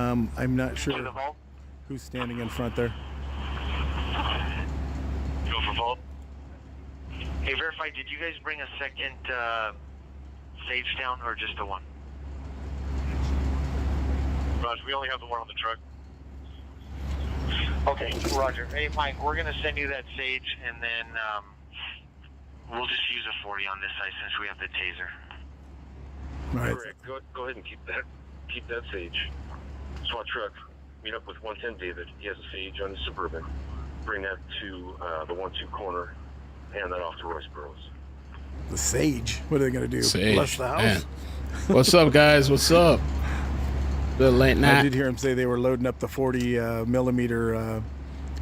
I'm not sure To the vault. who's standing in front there. Go for vault. Hey, verify, did you guys bring a second sage down or just the one? Roger, we only have the one on the truck. Okay, Roger. Hey, Mike, we're going to send you that sage, and then we'll just use a 40 on this side since we have the taser. All right. Correct. Go ahead and keep that sage. SWAT truck. Meet up with 110 David. He has a sage on his Suburban. Bring that to the 1-2 corner. Hand that off to Royce Burroughs. The sage. What are they going to do? Sage. Bless the house? Man. What's up, guys? What's up? Good late night. I did hear him say they were loading up the 40 millimeter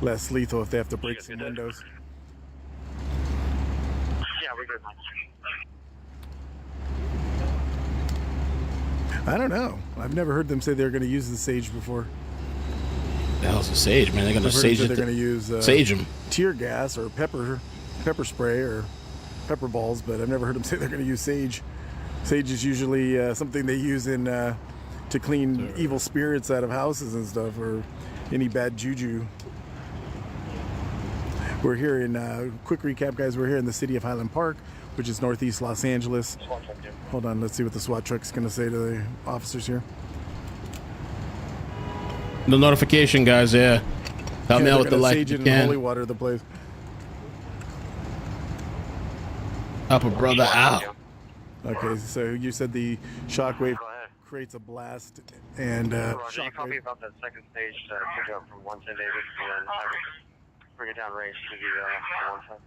less lethal if they have to break some windows. Yeah, we're good, Mike. I don't know. I've never heard them say they're going to use the sage before. The hell's a sage, man? They're gonna I've heard sage them say it. they're going to use Sage them. tear gas or pepper spray or pepper balls, but I've never heard them say they're going to use sage. Sage is usually something they use in to clean evil spirits out of houses and stuff, or any bad juju. We're here in quick recap, guys. We're here in the city of Highland Park, which is northeast Los Angeles. Hold on, let's see what the SWAT truck's going to say to the officers here. The notification, guys. Yeah. Help me out with the light if you Sage and holy can. water the place. Help a brother out. Okay, so you said the shockwave Go ahead. creates a blast and Roger, you copy shockwave. about that second stage to pick up from 110 David and then bring it down range to the one side.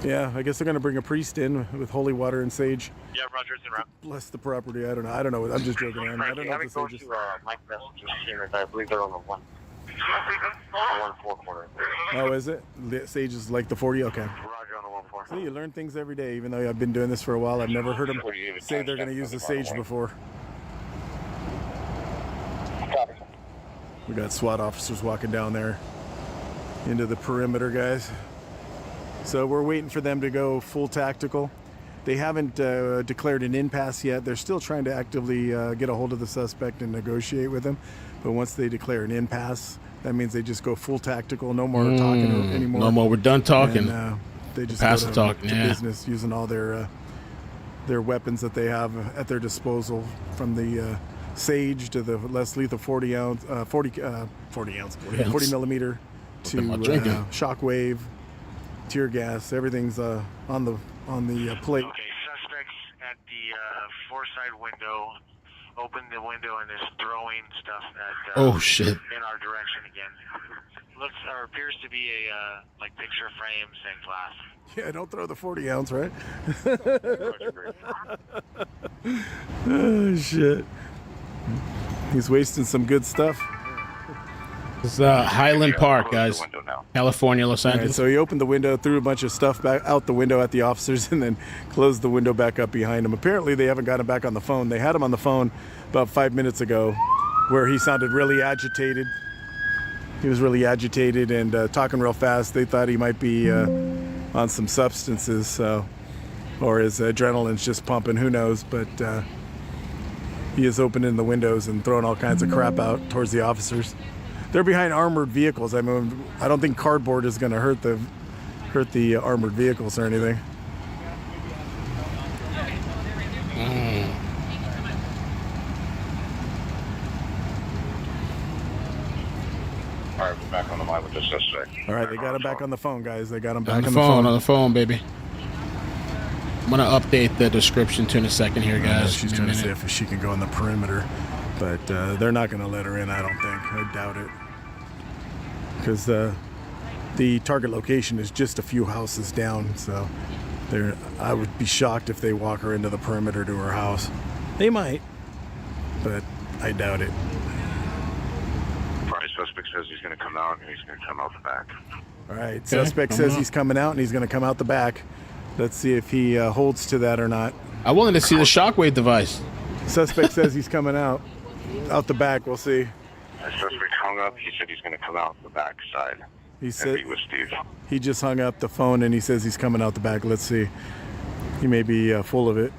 Yeah, I guess they're gonna bring a priest in with holy water and sage. Yeah, Roger, it's in route. Bless the property. I don't know. I'm just joking around. I don't know Have if it the go sage is. to Mike Messenger's team, I believe they're on the 1-4 corner. Oh, is it? The sage is like the 40. Okay. Roger on the 1-4. See, you learn things every day. Even though I've been doing this for a while, I've never heard them say they're gonna use the sage before. Copy. We got SWAT officers walking down there into the perimeter, guys. So we're waiting for them to go full tactical. They haven't declared an impasse yet. They're still trying to actively get a hold of the suspect and negotiate with him. But once they declare an impasse, that means they just go full tactical. No more talking anymore. No more. We're done talking. And, they just Pass go the to, talking, to yeah. business using all their weapons that they have at their disposal, from the sage to the less lethal 40 millimeter to What am I drinking? shockwave, tear gas. Everything's on the plate. Okay, suspects at the four-side window. Open the window and is throwing stuff at Oh shit. in our direction again. Looks or appears to be a like picture frames and glass. Yeah, don't throw the 40 ounce, right? Roger, great. Oh shit. He's wasting some good stuff. It's Highland Park, Close the guys. window now. California, Los All right, Angeles. so he opened the window, threw a bunch of stuff back out the window at the officers, and then closed the window back up behind him. Apparently, they haven't got him back on the phone. They had him on the phone about 5 minutes ago, where he sounded really agitated. He was really agitated and talking real fast. They thought he might be on some substances, so, or his adrenaline's just pumping. Who knows? But he is opening the windows and throwing all kinds of crap out towards the officers. They're behind armored vehicles. I mean, I don't think cardboard is going to hurt the armored vehicles or anything. All right, we're back on the line with the suspect. All right, they got him back on the phone, guys. They got him back On the on phone, the on the phone, baby. I'm gonna update the description to in a second here, phone. guys. She's Give me trying a to see minute. if she can go in the perimeter, but they're not going to let her in, I don't think. I doubt it. Because the target location is just a few houses down, so I would be shocked if they walk her into the perimeter to her house. They might, but I doubt it. Right, suspect says he's going to come out and he's going to come out the back. All right, suspect says he's coming out and he's going to come out the back. Let's see if he holds to that or not. I wanted to see the shockwave device. Suspect says he's coming out the back. We'll see. The suspect hung up. He said he's going to come out the back side. He And said be with Steve. he just hung up the phone and he says he's coming out the back. Let's see. He may be full of it.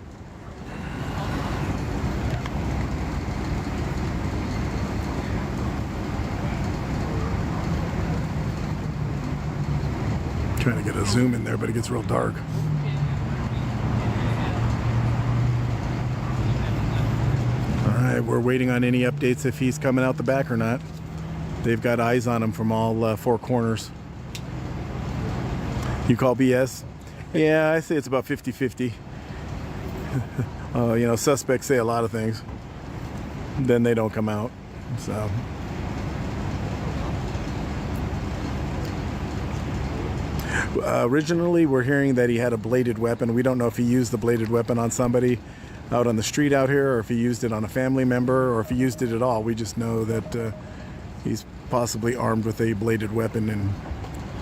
Trying to get a zoom in there, but it gets real dark. All right, we're waiting on any updates if he's coming out the back or not. They've got eyes on him from all four corners. You call BS? Yeah, I say it's about 50-50. You know, suspects say a lot of things. Then they don't come out. So. Originally, we're hearing that he had a bladed weapon. We don't know if he used the bladed weapon on somebody out on the street out here, or if he used it on a family member, or if he used it at all. We just know that he's possibly armed with a bladed weapon, and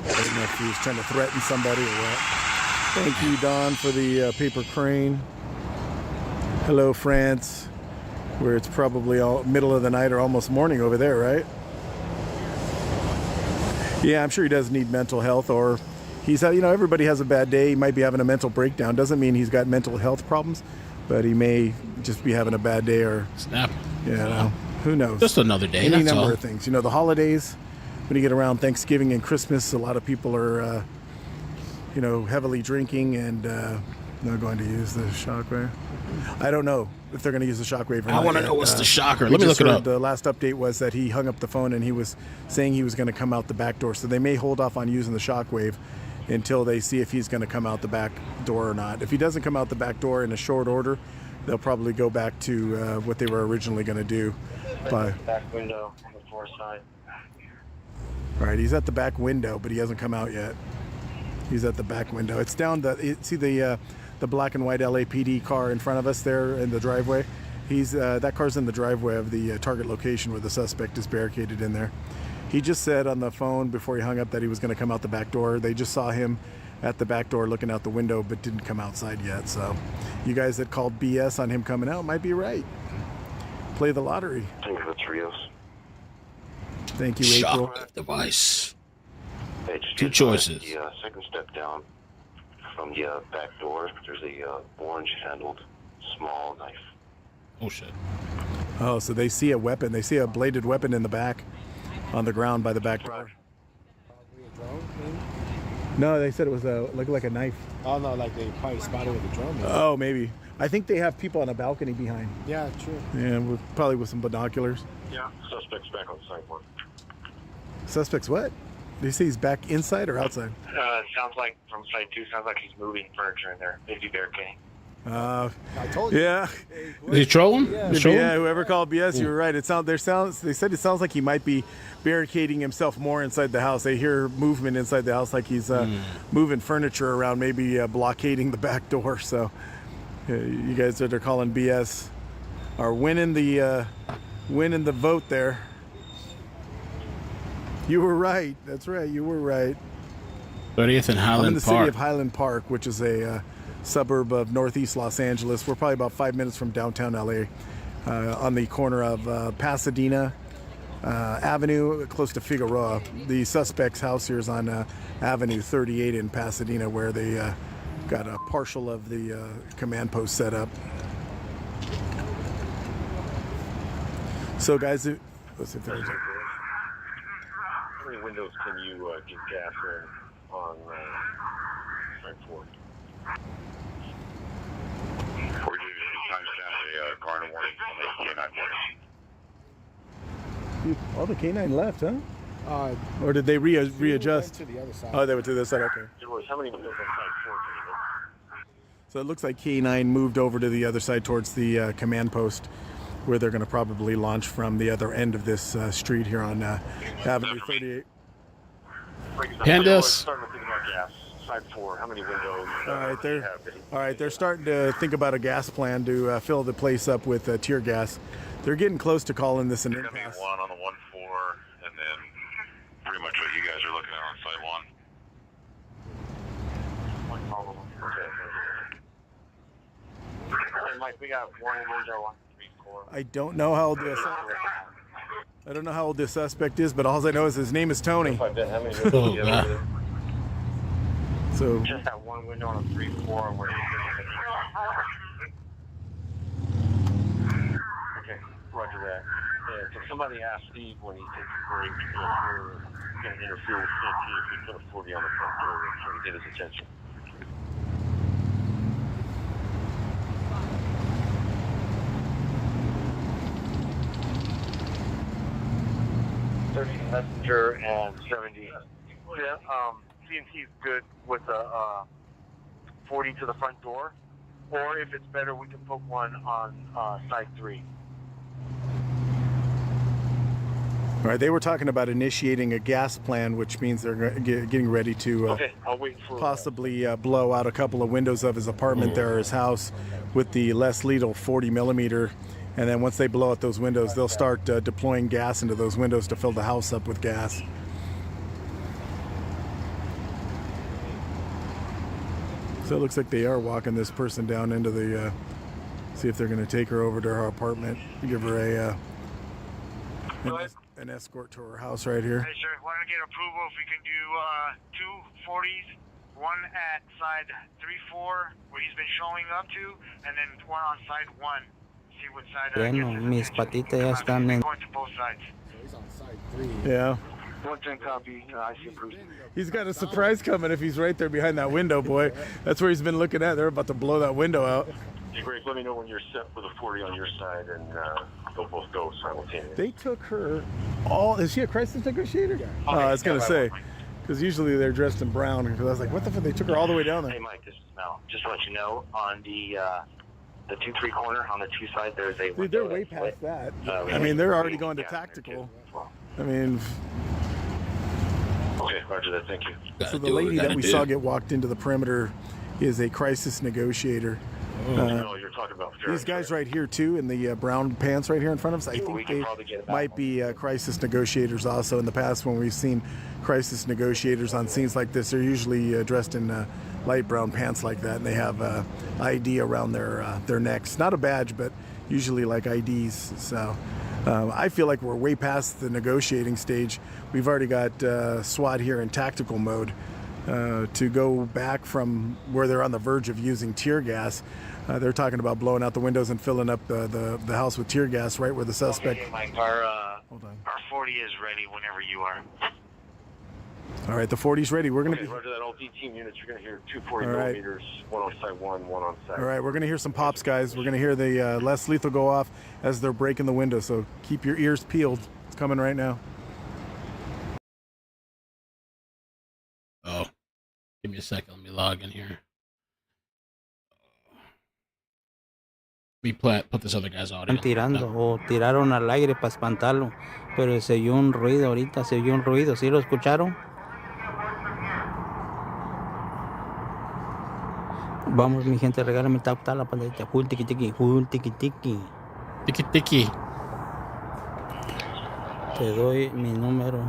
I don't know if he was trying to threaten somebody or what. Thank you, Don, for the paper crane. Hello, France, where it's probably all middle of the night or almost morning over there, right? Yeah, I'm sure he does need mental health, or he's, you know, everybody has a bad day. He might be having a mental breakdown. Doesn't mean he's got mental health problems, but he may just be having a bad day, or Snap. you know, who knows? Just another day. Any That's number all. of things. You know, the holidays, when you get around Thanksgiving and Christmas, a lot of people are, you know, heavily drinking and not going to use the shockwave. I don't know if they're going to use the shockwave or not. I want to yet. know what's the shocker. We Let me just look it heard up. The last update was that he hung up the phone and he was saying he was going to come out the back door. So they may hold off on using the shockwave until they see if he's going to come out the back door or not. If he doesn't come out the back door in a short order, they'll probably go back to what they were originally going to do. Back window on the floor side. All right, he's at the back window, but he hasn't come out yet. He's at the back window. It's down see the black and white LAPD car in front of us there in the driveway. He's that car's in the driveway of the target location where the suspect is barricaded in there. He just said on the phone before he hung up that he was going to come out the back door. They just saw him at the back door looking out the window, but didn't come outside yet. So you guys that called BS on him coming out might be right. Play the lottery. Think of the trios. Thank you, April. Shockwave device. Hey, just Two get choices. The second step down from the back door, there's a orange-handled small knife. Oh shit. Oh, so they see a weapon. They see a bladed weapon in the back on the ground by the back door. No, they said it was looked like a knife. Oh no, like they probably spotted with a drone. Maybe. Oh, maybe. I think they have people on a balcony behind. Yeah, true. Yeah, probably with some binoculars. Yeah. Suspect's back on the sidewalk. Suspects what? Did you say he's back inside or outside? Sounds like from side 2, sounds like he's moving furniture in there. Maybe barricading. I told you. Yeah. Is he trolling? Yeah. He's trolling? Yeah, whoever called BS, you were right. They said it sounds like he might be barricading himself more inside the house. They hear movement inside the house, like he's moving furniture around, maybe blockading the back door. So you guys that are calling BS are winning the vote there. You were right. That's right. You were right. 30th and I'm Highland in the Park. city of Highland Park, which is a suburb of northeast Los Angeles. We're probably about 5 minutes from downtown LA, on the corner of Pasadena Avenue, close to Figueroa. The suspect's house here is on Avenue 38 in Pasadena, where they got a partial of the command post set up. So, guys, let's see if there's How many windows can you get gas in on side 4? We're doing times down a car and warning on the K9 warning. oh, the K9 left, huh? Uh, Or did they went readjust? to the other side. Oh, they went to this side. Okay. How many windows on side 4 can you get? So it looks like K9 moved over to the other side towards the command post, where they're going to probably launch from the other end of this street here on Avenue 38. Pandas. Starting to think about gas. Side 4, how many windows All right, they're starting to think about a gas plan to fill the place up with tear gas. They're getting close to calling this an There's gonna impasse. be one on the 1-4, and then pretty much what you guys are looking at on site 1. Okay, Mike, we got one window on 3-4. I don't know how old this suspect is, but all I know is his name is Tony. How many windows Oh, do you have God. over there? So Just that one window on a 3-4 where he's Okay, roger that. Yeah, so somebody asked Steve when he takes a break if we're going to interfere with CT if we put a 40 on the front door. get his attention. Messenger and 70. Yeah, CNC is good with a 40 to the front door, or if it's better, we can poke one on side 3. All right, they were talking about initiating a gas plan, which means they're getting ready to Okay, I'll wait for possibly blow out a couple of windows of his apartment there, or his house, with the less lethal 40 millimeter. And then once they blow out those windows, they'll start deploying gas into those windows to fill the house up with gas. So it looks like they are walking this person down into the, see if they're going to take her over to her apartment, give her a an escort to her house right here. Hey, sir, want to get approval if we can do 2 40s, one at side 3-4 where he's been showing up to, and then one on side 1. See what side. Bueno, mis patitas ya están en. Going to both sides. He's on side 3. Yeah. 110 copy. I see approved. He's got a surprise coming if he's right there behind that window, boy. That's where he's been looking at. They're about to blow that window out. Hey, Greg, let me know when you're set for the 40 on your side, and they'll both go simultaneously. They took her all. Is she a crisis negotiator? I was going to say, because usually they're dressed in brown. Because I was like, what the fuck? They took her all the way down there. Hey, Mike, this is Mel. Just to let you know, on the 2-3 corner on the 2 side, there's a. Dude, they're way past that. I mean, they're already going to tactical. I mean. Okay, roger that. Thank you. So the lady that we saw get walked into the perimeter is a crisis negotiator. No, you're talking about These guys right here too, in the brown pants right here in front of us, I think they might be crisis negotiators also. In the past, when we've seen crisis negotiators on scenes like this, they're usually dressed in light brown pants like that, and they have ID around their necks. Not a badge, but usually like IDs. So I feel like we're way past the negotiating stage. We've already got SWAT here in tactical mode. To go back from where they're on the verge of using tear gas. They're talking about blowing out the windows and filling up the house with tear gas right where the suspect. Okay, Mike, our 40 is ready whenever you are. All right, the 40's ready. We're going to be. Roger that. All D team units, you're going to hear 240 millimeters, one on side 1, one on side. All right, we're going to hear some pops, guys. We're going to hear the less lethal go off as they're breaking the window. So keep your ears peeled. It's coming right now. Oh, give me a second. Let me log in here. Put this other guy's audio. Están tirando o tiraron al aire para espantarlo, pero se oyó un ruido ahorita, se oyó un ruido. ¿Sí lo escucharon? Vamos, mi gente, regálame la pantallita. Full tiki tiki, full tiki tiki. Tiki tiki. Te doy mi número.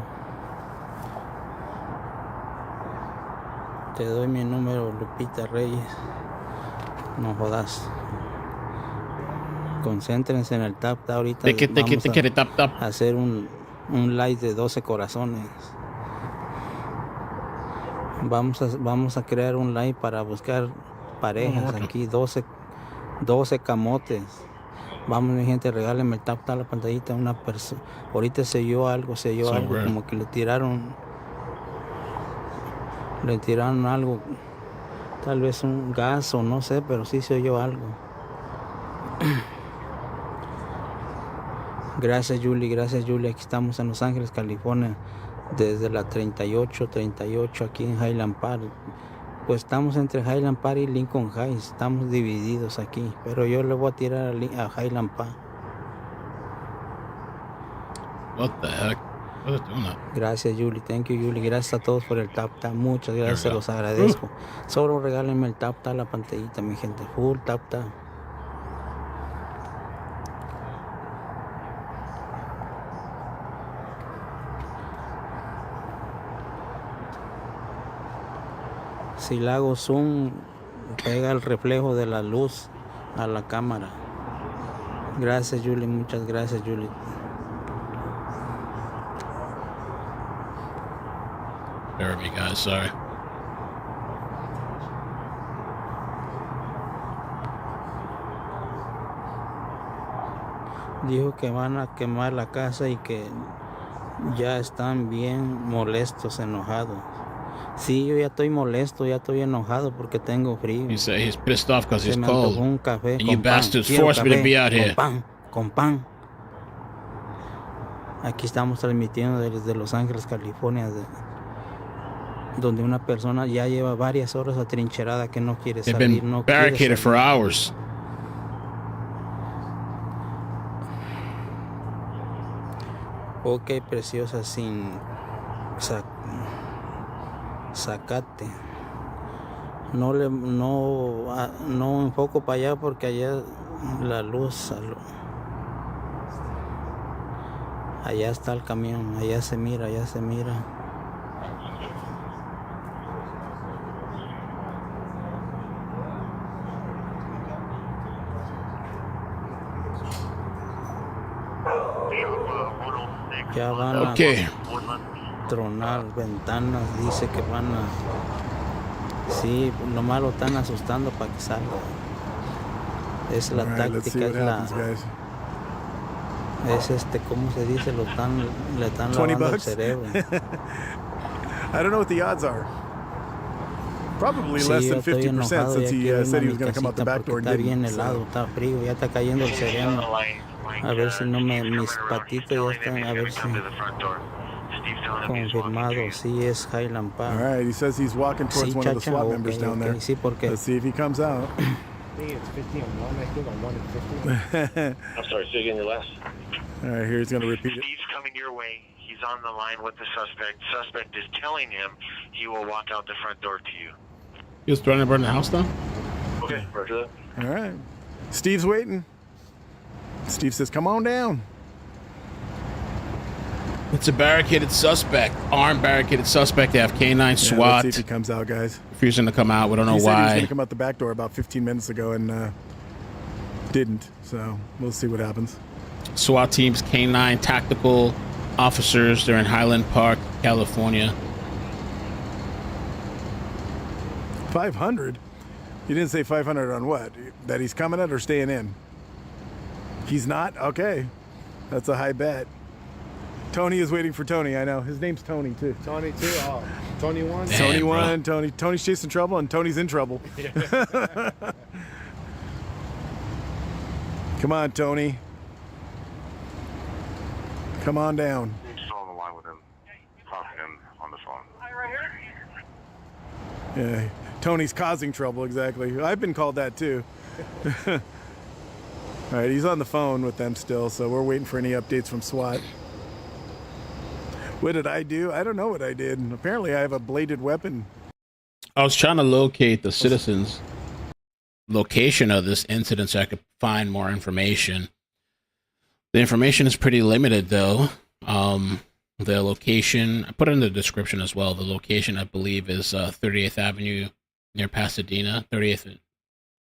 Te doy mi número, Lupita Reyes. No jodas. Concéntrense en el tap ahorita. Vamos a hacer un live de 12 corazones. Vamos a crear un live para buscar parejas aquí, 12 camotes. Vamos, mi gente, regálenme el tap a la pantallita. Una persona. Ahorita se oyó algo, como que le tiraron algo, tal vez un gas o no sé, pero sí se oyó algo. Gracias, Julie. Aquí estamos en Los Ángeles, California, desde la 38 aquí en Highland Park. Pues estamos entre Highland Park y Lincoln Heights, estamos divididos aquí, pero yo le voy a tirar a Highland Park. What the heck? What is doing that? Gracias, Julie. Thank you, Julie. Gracias a todos por el tap. Muchas gracias, se los agradezco. Solo regálenme el tap a la pantallita, mi gente. Full tap. Si le hago zoom, pega el reflejo de la luz a la cámara. Gracias, Julie. Muchas gracias, Julie. Bear with me, guys. Sorry. Dijo que van a quemar la casa y que ya están bien molestos, enojados. Sí, yo ya estoy molesto, ya estoy enojado porque tengo frío. He said he's pissed off because Se he's me antojó cold. un café And you con pan. bastards Quiero forced me to café be out here. con pan. Aquí estamos transmitiendo desde Los Ángeles, California, donde una persona ya lleva varias horas atrincherada que no quiere They've salir, been no quiere barricaded for salir. hours. Ok, preciosa, sin sacate. No enfoco para allá porque allá la luz, allá está el camión, allá se mira, allá se mira. Ya van Okay. a tronar ventanas, dice que van a... Sí, nomás lo están asustando para que salga. Es la All right, let's see táctica, what es happens, guys. ¿cómo se dice? Le están 20 lavando el bucks? cerebro. I don't know what the odds are. Probably Sí, less yo than estoy 50% enojado, since ya he quiero said irme he a was mi going to come out the casita back door porque and está bien didn't. helado, está frío, ya está cayendo el sereno. A ver si no mis patitas ya están, a ver si confirmado, sí es Highland All Park. right, he says he's walking towards Sí, one of the chacha, SWAT ok, members down there. sí, porque Let's see if he comes out. I think it's 50 on 1. I think on 1 and 50. I'm sorry, say again your last. All right, here he's going to repeat it. Steve's coming your way. He's on the line with the suspect. Suspect is telling him he will walk out the front door to you. He was trying to burn the house down? Okay, roger that. All right. Steve's waiting. Steve says, come on down. It's a barricaded suspect. Armed barricaded suspect. They have K9 Yeah, SWAT. let's see if he comes out, guys. Refusing to come out. We don't know He said he was going why. to come out the back door about 15 minutes ago and didn't. So we'll see what happens. SWAT teams, K9 tactical officers. They're in Highland Park, California. 500? You didn't say 500 on what? That he's coming out or staying in? He's not? Okay. That's a high bet. Tony is waiting for Tony. I know. His name's Tony, too. Tony 2. Oh, Tony 1. Damn, Tony bro. won. Tony's chasing trouble, and Tony's in trouble. Come on, Tony. Come on down. Still on the line with him, talking to him on the phone. Yeah, Tony's causing trouble, exactly. I've been called that, too. All right, he's on the phone with them still, so we're waiting for any updates from SWAT. What did I do? I don't know what I did. Apparently, I have a bladed weapon. I was trying to locate the citizens' location of this incident so I could find more information. The information is pretty limited, though. The location, I put it in the description as well. The location, I believe, is 38th Avenue near Pasadena, 30th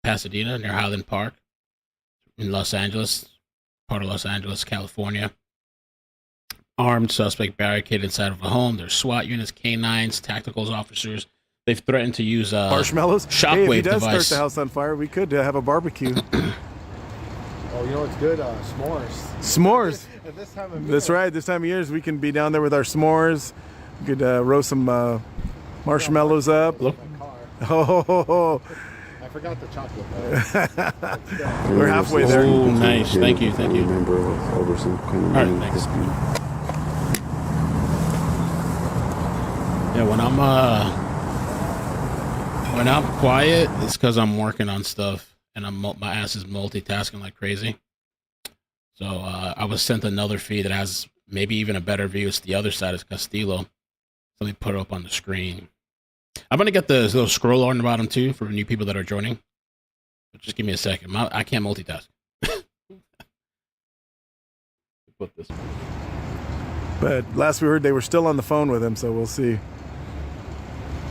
Pasadena near Highland Park in Los Angeles, part of Los Angeles, California. Armed suspect barricaded inside of a home. There's SWAT units, K9s, tacticals officers. They've threatened to use Marshmallows? Hey, if shockwave he does device. start the house on fire, we could have a barbecue. Oh, you know what's good? S'mores. S'mores. At this time of year. That's right. This time of year, we can be down there with our s'mores. We could roast some marshmallows up. My car. Oh, I forgot the chocolate. we're halfway there. Oh, nice. Thank you. Thank you. Member over some kind of All right, money thanks. dispute. Yeah, when I'm quiet, it's because I'm working on stuff and my ass is multitasking like crazy. So I was sent another feed that has maybe even a better view. It's the other side of Castillo. Let me put it up on the screen. I'm gonna get the little scroll on the bottom too for new people that are joining. But just give me a second. I can't multitask. Put this. But last we heard, they were still on the phone with him, so we'll see.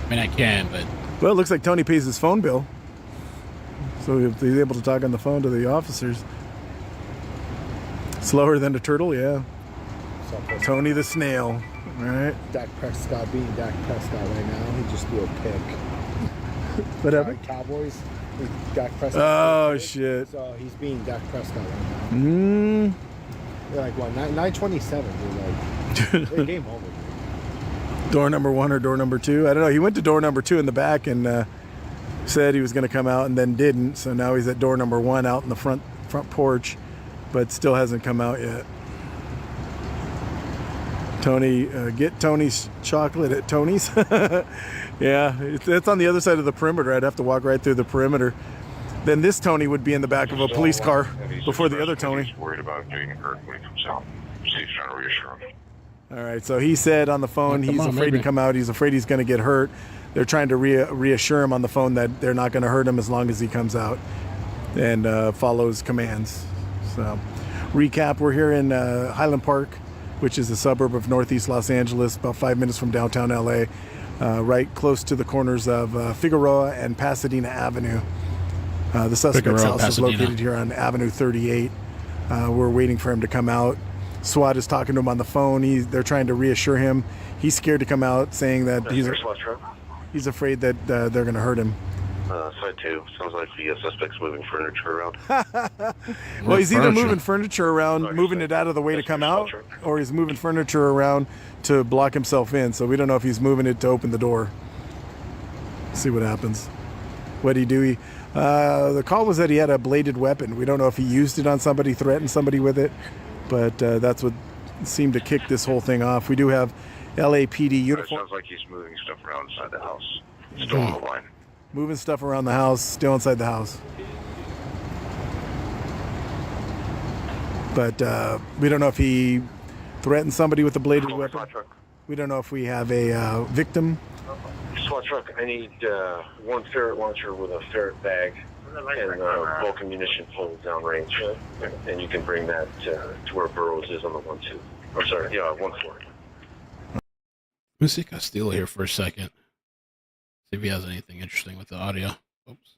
I mean, I can, but Well, it looks like Tony pays his phone bill. So if he's able to talk on the phone to the officers. Slower than a turtle, yeah. Tony the snail, all right? Dak Prescott being Dak Prescott right now. He just threw a pick. Whatever. Cowboys. Dak Prescott. Oh, threw a pick, shit. So he's being Dak Prescott right now. They're like, what, 9:27? They're like, they're game over. Door number 1 or door number 2. I don't know. He went to door number 2 in the back and said he was going to come out and then didn't. So now he's at door number 1 out in the front porch, but still hasn't come out yet. Tony, get Tony's chocolate at Tony's. Yeah, it's on the other side of the perimeter. I'd have to walk right through the perimeter. Then this Tony would be in the back of a police car before the other Tony. He's worried about getting hurt when he comes out. Steve's trying to reassure him. All right, so he said on the phone he's afraid to come out. He's afraid he's going to get hurt. They're trying to reassure him on the phone that they're not going to hurt him as long as he comes out and follows commands. So, recap, we're here in Highland Park, which is a suburb of northeast Los Angeles, about 5 minutes from downtown LA, right close to the corners of Figueroa and Pasadena Avenue. The suspect's house is located here on Avenue 38. We're waiting for him to come out. SWAT is talking to him on the phone. They're trying to reassure him. He's scared to come out, saying that he's afraid that they're going to hurt him. Side 2. Sounds like the suspect's moving furniture around. Well, he's either moving furniture around, moving it out of the way to come out, or he's moving furniture around to block himself in. So we don't know if he's moving it to open the door. See what happens. What did he do? The call was that he had a bladed weapon. We don't know if he used it on somebody, threatened somebody with it, but that's what seemed to kick this whole thing off. We do have LAPD uniform. It sounds like he's moving stuff around inside the house. Still on the line. Moving stuff around the house, still inside the house. But we don't know if he threatened somebody with a bladed weapon. We don't know if we have a victim. SWAT truck, I need one ferret launcher with a ferret bag and bulk ammunition pulled downrange. And you can bring that to where Burroughs is on the 1-2. Or sorry, 1-4. Let me see Castillo here for a second. See if he has anything interesting with the audio. Oops.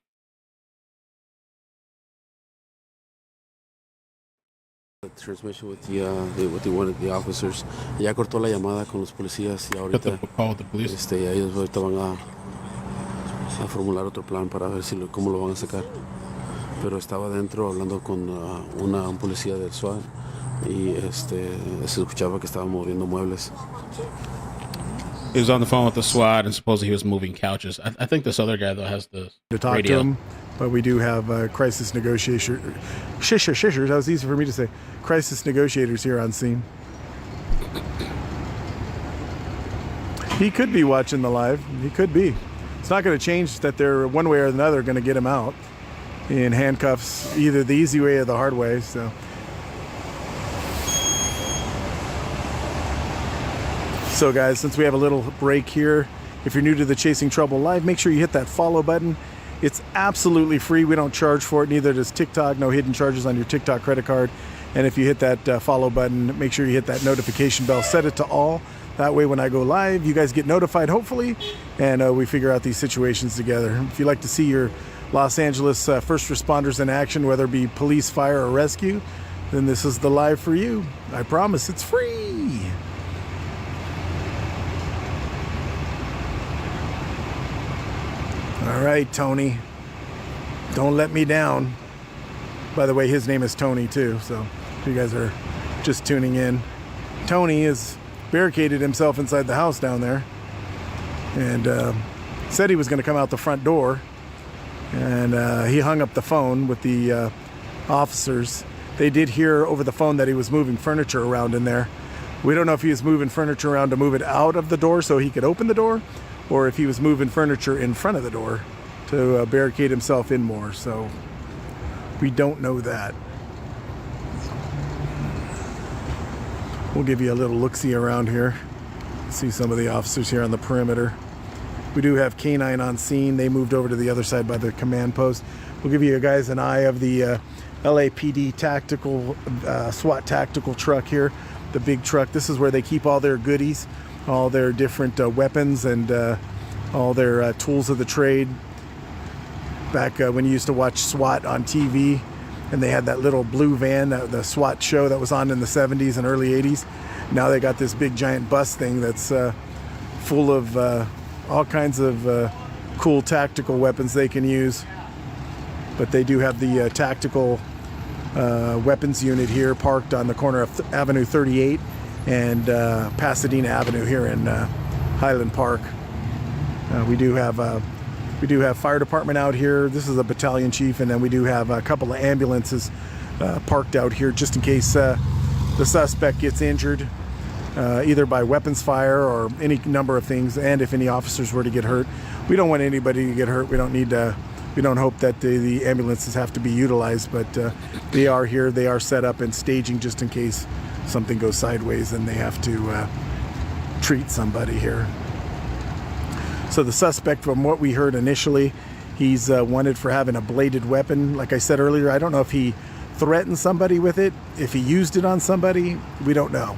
Transmission with the officers. Ya cortó la llamada con los policías y Got the ahorita call with the police. ellos ahorita van a formular otro plan para ver cómo lo van a sacar. Pero estaba dentro hablando con un policía del SWAT y se escuchaba que estaba moviendo muebles. He was on the phone with the SWAT and supposedly he was moving couches. I think this other guy though has the to talk radio. to him, but we do have crisis negotiators. Shishers. That was easy for me to say. Crisis negotiators here on scene. He could be watching the live. He could be. It's not going to change that they're one way or another going to get him out in handcuffs, either the easy way or the hard way. So guys, since we have a little break here, if you're new to the Chasing Trouble Live, make sure you hit that follow button. It's absolutely free. We don't charge for it. Neither does TikTok. No hidden charges on your TikTok credit card. And if you hit that follow button, make sure you hit that notification bell. Set it to all. That way when I go live, you guys get notified, hopefully, and we figure out these situations together. If you'd like to see your Los Angeles first responders in action, whether it be police, fire, or rescue, then this is the live for you. I promise it's free. All right, Tony. Don't let me down. By the way, his name is Tony too, so if you guys are just tuning in. Tony has barricaded himself inside the house down there and said he was going to come out the front door, and he hung up the phone with the officers. They did hear over the phone that he was moving furniture around in there. We don't know if he was moving furniture around to move it out of the door so he could open the door, or if he was moving furniture in front of the door to barricade himself in more. So we don't know that. We'll give you a little look-see around here. See some of the officers here on the perimeter. We do have K9 on scene. They moved over to the other side by the command post. We'll give you guys an eye of the LAPD tactical, SWAT tactical truck here. The big truck. This is where they keep all their goodies, all their different weapons and all their tools of the trade. Back when you used to watch SWAT on TV, and they had that little blue van, the SWAT show that was on in the 70s and early 80s. Now they got this big giant bus thing that's full of all kinds of cool tactical weapons they can use. But they do have the tactical weapons unit here parked on the corner of Avenue 38 and Pasadena Avenue here in Highland Park. We do have fire department out here. This is a battalion chief, and then we do have a couple of ambulances parked out here just in case the suspect gets injured, either by weapons fire or any number of things, and if any officers were to get hurt. We don't want anybody to get hurt. We don't hope that the ambulances have to be utilized, but they are here. They are set up and staging just in case something goes sideways and they have to treat somebody here. So the suspect, from what we heard initially, he's wanted for having a bladed weapon. Like I said earlier, I don't know if he threatened somebody with it, if he used it on somebody, we don't know.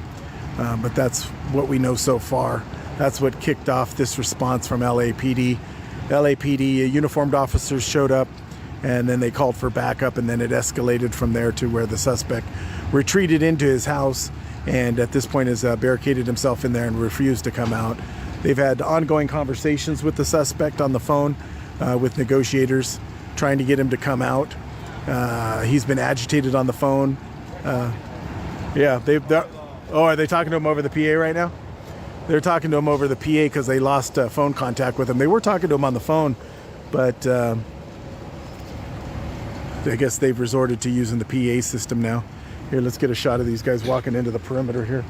But that's what we know so far. That's what kicked off this response from LAPD. LAPD uniformed officers showed up, and then they called for backup, and then it escalated from there to where the suspect retreated into his house, and at this point has barricaded himself in there and refused to come out. They've had ongoing conversations with the suspect on the phone with negotiators, trying to get him to come out. He's been agitated on the phone. Are they talking to him over the PA right now? They're talking to him over the PA because they lost phone contact with him. They were talking to him on the phone, but I guess they've resorted to using the PA system now. Here, let's get a shot of these guys walking into the perimeter here,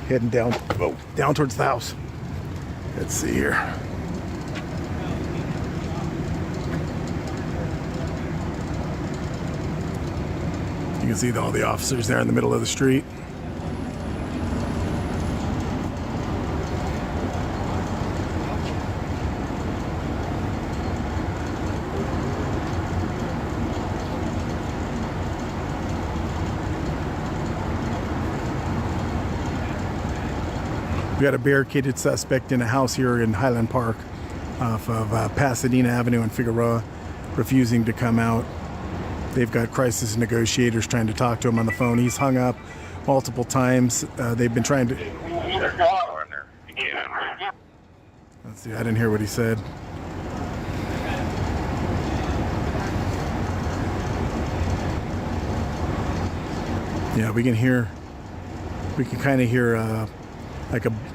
heading down towards the house. Let's see here. You can see all the officers there in the middle of the street. We got a barricaded suspect in a house here in Highland Park off of Pasadena Avenue and Figueroa, refusing to come out. They've got crisis negotiators trying to talk to him on the phone. He's hung up multiple times. They've been trying to... Let's see, I didn't hear what he said. Yeah, we can kind of hear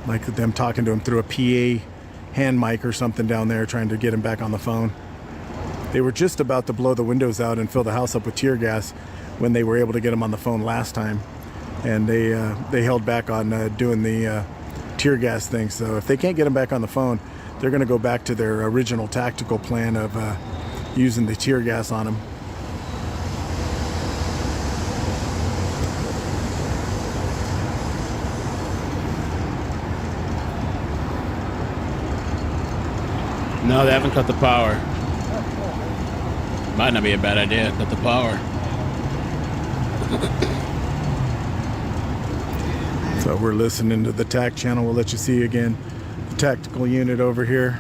like them talking to him through a PA hand mic or something down there, trying to get him back on the phone. They were just about to blow the windows out and fill the house up with tear gas when they were able to get him on the phone last time, and they held back on doing the tear gas thing. So if they can't get him back on the phone, they're going to go back to their original tactical plan of using the tear gas on him. No, they haven't cut the power. Might not be a bad idea. Cut the power. So we're listening to the TAC channel. We'll let you see again the tactical unit over here.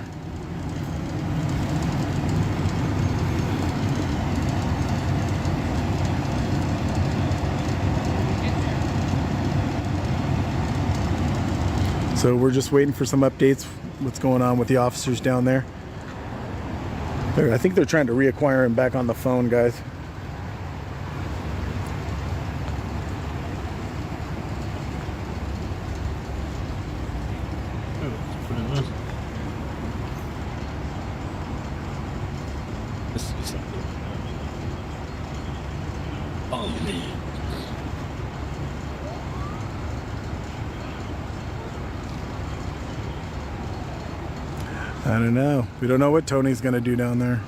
So we're just waiting for some updates. What's going on with the officers down there? I think they're trying to reacquire him back on the phone, guys. I don't know. We don't know what Tony's going to do down there.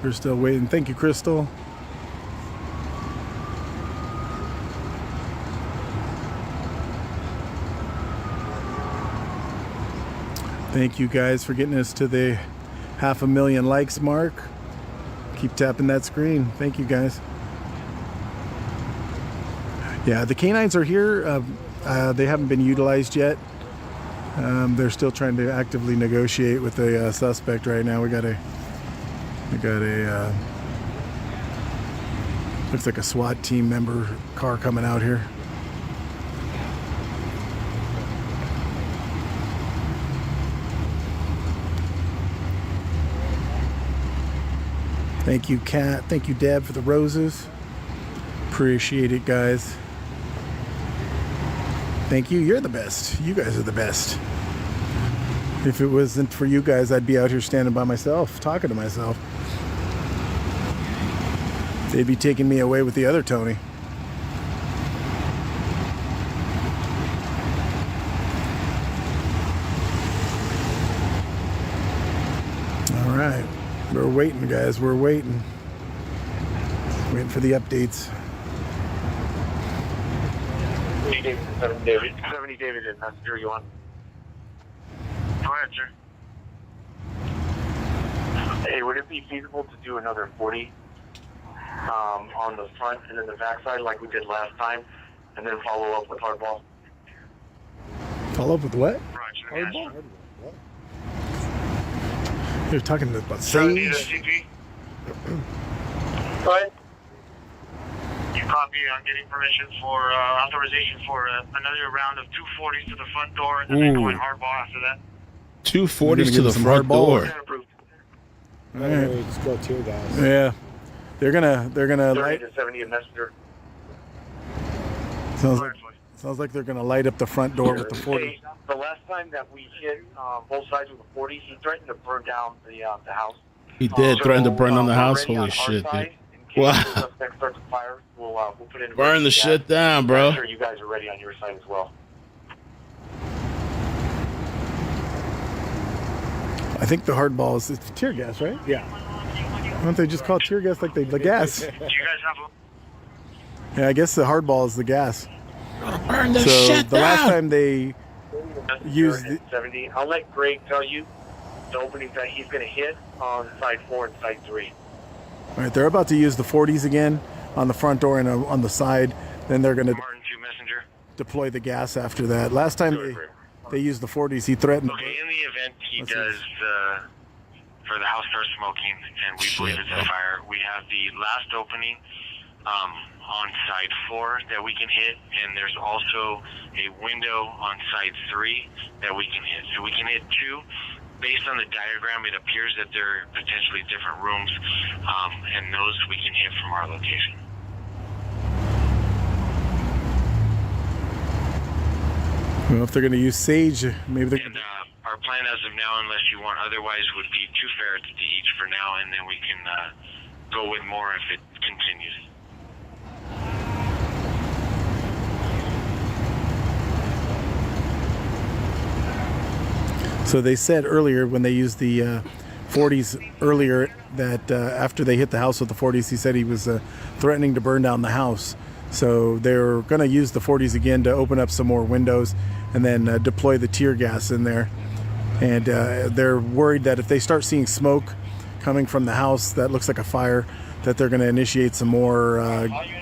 We're still waiting. Thank you, Crystal. Thank you guys for getting us to the 500,000 likes mark. Keep tapping that screen. Thank you guys. Yeah, the canines are here. They haven't been utilized yet. They're still trying to actively negotiate with the suspect right now. We got a looks like a SWAT team member car coming out here. Thank you, Kat. Thank you, Deb, for the roses. Appreciate it, guys. Thank you. You're the best. You guys are the best. If it wasn't for you guys, I'd be out here standing by myself, talking to myself. They'd be taking me away with the other Tony. All right. We're waiting, guys. We're waiting. Waiting for the updates. 70 David in messenger, you want? Go ahead, sir. Hey, would it be feasible to do another 40 on the front and then the back side like we did last time, and then follow up with hardball? Follow up with what? Roger. Hardball? You're talking about Sage? Go ahead. You copy on getting permission for authorization for another round of 240s to the front door, and then going hardball after that. 240s to the front door. All right. Let's go tear gas. Yeah. They're gonna 30 light. to 70 in messenger. Sounds like they're gonna light up the front door with the 40. Hey, the last time that we hit both sides with the 40, he threatened to burn down the house. He did threaten to burn down the house. Already Holy on our shit, side, dude. in case Wow. the suspect starts to fire, we'll put in Burn the shit down, bro. I'm sure you guys are ready on your side as well. I think the hardball is it's tear gas, right? Yeah. Why don't they just call it tear gas like the gas? Do you guys have Yeah, I guess the hardball is the gas. Burn the So shit the down. last time they used the 70? I'll let Greg tell you the openings that he's going to hit on side 4 and side 3. all right, they're about to use the 40s again on the front door and on the side. Then they're going to Martin 2 Messenger. deploy the gas after that. Last time they used the 40s, he threatened. Okay, in the event he Let's see. does for the house starts smoking and we believe it's a fire, we have the last opening on side 4 that we can hit, and there's also a window on side 3 that we can hit. So we can hit 2. Based on the diagram, it appears that they're potentially different rooms, and those we can hit from our location. Well, if they're going to use Sage, maybe they're. And our plan as of now, unless you want otherwise, would be 2 ferrets to each for now, and then we can go with more if it continues. So they said earlier when they used the 40s earlier that after they hit the house with the 40s, he said he was threatening to burn down the house. So they're going to use the 40s again to open up some more windows and then deploy the tear gas in there. And they're worried that if they start seeing smoke coming from the house that looks like a fire, that they're going to initiate some more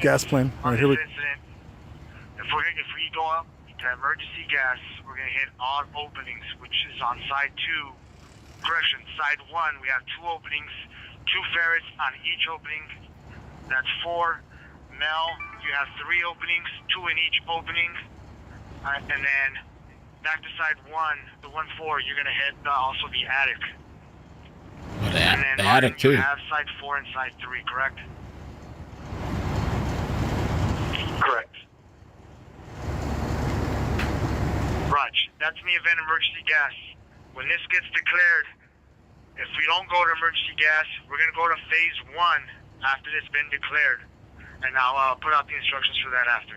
gas plan. All right, here we go. If we go up to emergency gas, we're going to hit all openings, which is on side 2. Correction, side 1, we have 2 openings, 2 ferrets on each opening. That's 4. Mel, you have 3 openings, 2 in each opening. And then back to side 1, the 1-4, you're going to hit also the attic. Oh, And then the Martin, attic too. you have side 4 and side 3, correct? Correct. Raj, that's in the event emergency gas. When this gets declared, if we don't go to emergency gas, we're going to go to phase 1 after it's been declared. And I'll put out the instructions for that after.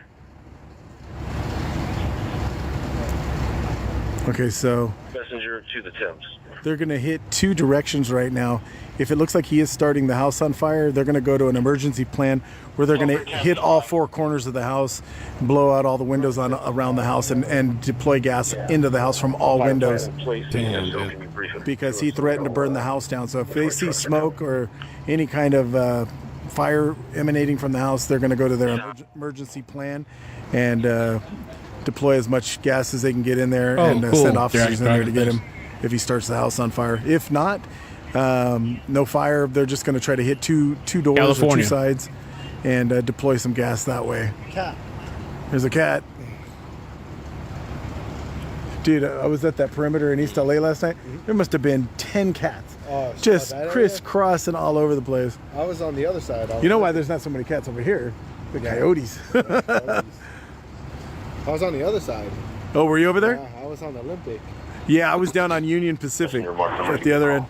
Okay, so Messenger to the Thames. they're going to hit 2 directions right now. If it looks like he is starting the house on fire, they're going to go to an emergency plan where they're going to hit all 4 corners of the house, blow out all the windows around the house, and deploy gas into the house from all windows. Damn, dude. Because he threatened to burn the house down. So if they see smoke or any kind of fire emanating from the house, they're going to go to their emergency plan and deploy as much gas as they can get in there and cool. send officers in there to get Thanks. him if he starts the house on fire. If not, no fire, they're just going to try to hit two doors or 2 California. sides and deploy some gas that way. Cat. There's a cat. Dude, I was at that perimeter in East LA last night. There must have been 10 cats. Oh, Just that area? crisscrossing all over the place. I was on the other side. You know why there's not so many cats over here? The coyotes. I was on the other side. Oh, were you over there? Yeah, I was on the Olympic. Yeah, I was down on Union Pacific You're marked on at the other end.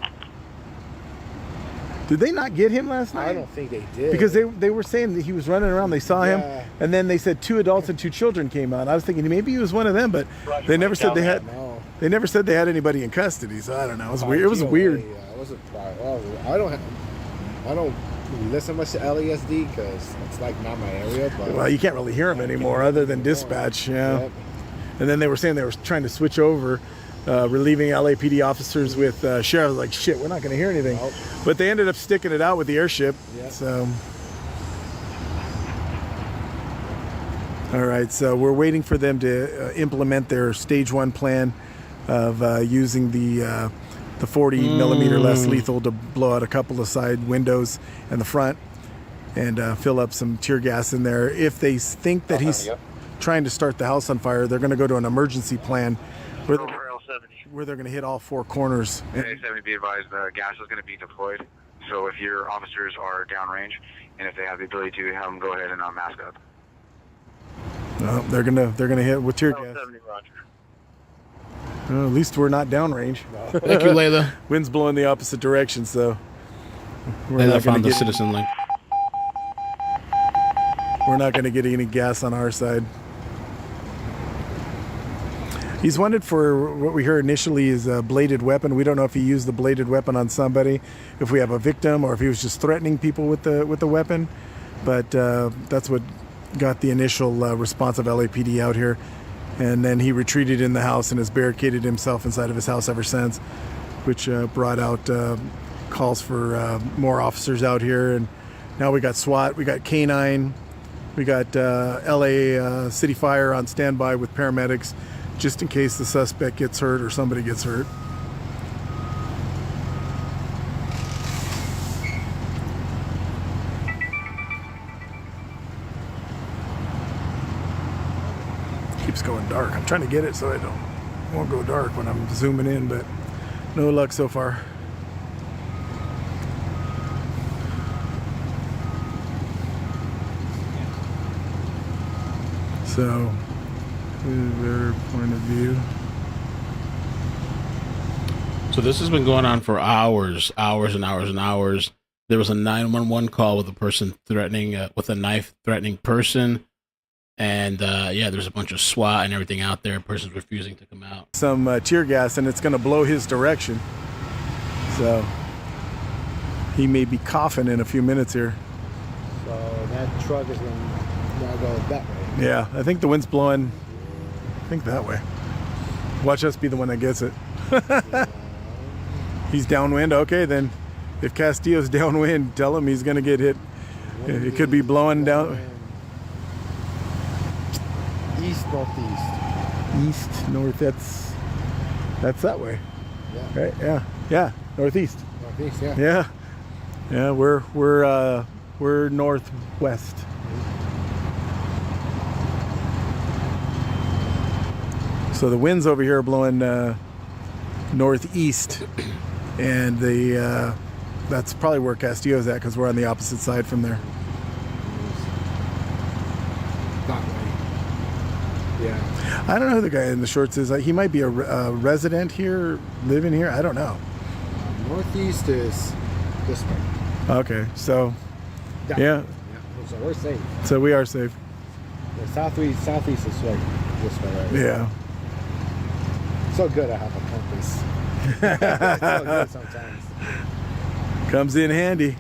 Did they not get him last night? I don't think they did. Because they were saying that he was running around. They saw him, Yeah. and then they said 2 adults and 2 children came out. I was thinking maybe he was one of them, but they never said they had. No. They never said they had anybody in custody. So I don't know. It was weird. It was GOA, weird. Yeah, it was I don't listen much to LASD because it's like not my area. But Well, you can't really hear him anymore, other than dispatch. Yeah. Yep. And then they were saying they were trying to switch over, relieving LAPD officers with sheriff. I was like, shit, we're not going to hear anything. Nope. But they ended up sticking it out with the airship. Yep. So. All right, so we're waiting for them to implement their stage 1 plan of using the 40 millimeter less lethal to blow out a couple of side windows and the front, and fill up some tear gas in there. If they think that he's trying to start the house on fire, they're going to go to an emergency plan where Over L70. they're going to hit all 4 corners. A70, be advised, the gas is going to be deployed. So if your officers are downrange, and if they have the ability to, have them go ahead and mask up. They're gonna hit with tear gas. L70, Roger. At least we're not downrange. Thank you, Layla. Wind's blowing the opposite direction, so we're Layla not gonna found the get citizen link. we're not going to get any gas on our side. He's wanted for what we heard initially is a bladed weapon. We don't know if he used the bladed weapon on somebody, if we have a victim, or if he was just threatening people with the weapon. But that's what got the initial response of LAPD out here. And then he retreated in the house and has barricaded himself inside of his house ever since, which brought out calls for more officers out here. And now we got SWAT, we got K9, we got LA City Fire on standby with paramedics, just in case the suspect gets hurt or somebody gets hurt. Keeps going dark. I'm trying to get it so it won't go dark when I'm zooming in, but no luck so far. So, their point of view. So this has been going on for hours and hours. There was a 911 call with a person threatening, with a knife threatening person. And yeah, there's a bunch of SWAT and everything out there. Person's refusing to come out. Some tear gas, and it's going to blow his direction. So he may be coughing in a few minutes here. So that truck is going to go that way. Yeah, I think the wind's blowing, I think that way. Watch us be the one that gets it. He's downwind. Okay, then if Castillo's downwind, tell him he's going to get hit. It could be blowing down. East, northeast. East, north, that's that way. Yeah. Right? Yeah, northeast. Northeast, yeah. Yeah, we're northwest. So the winds over here are blowing northeast, and that's probably where Castillo's at, because we're on the opposite side from there. That way. Yeah. I don't know who the guy in the shorts is. He might be a resident here, living here. I don't know. Northeast is this way. Okay, so That yeah, way. So we're safe. so we are safe. The southeast is like this way, right? Yeah. So good I have a compass. It's so good sometimes. Comes in handy.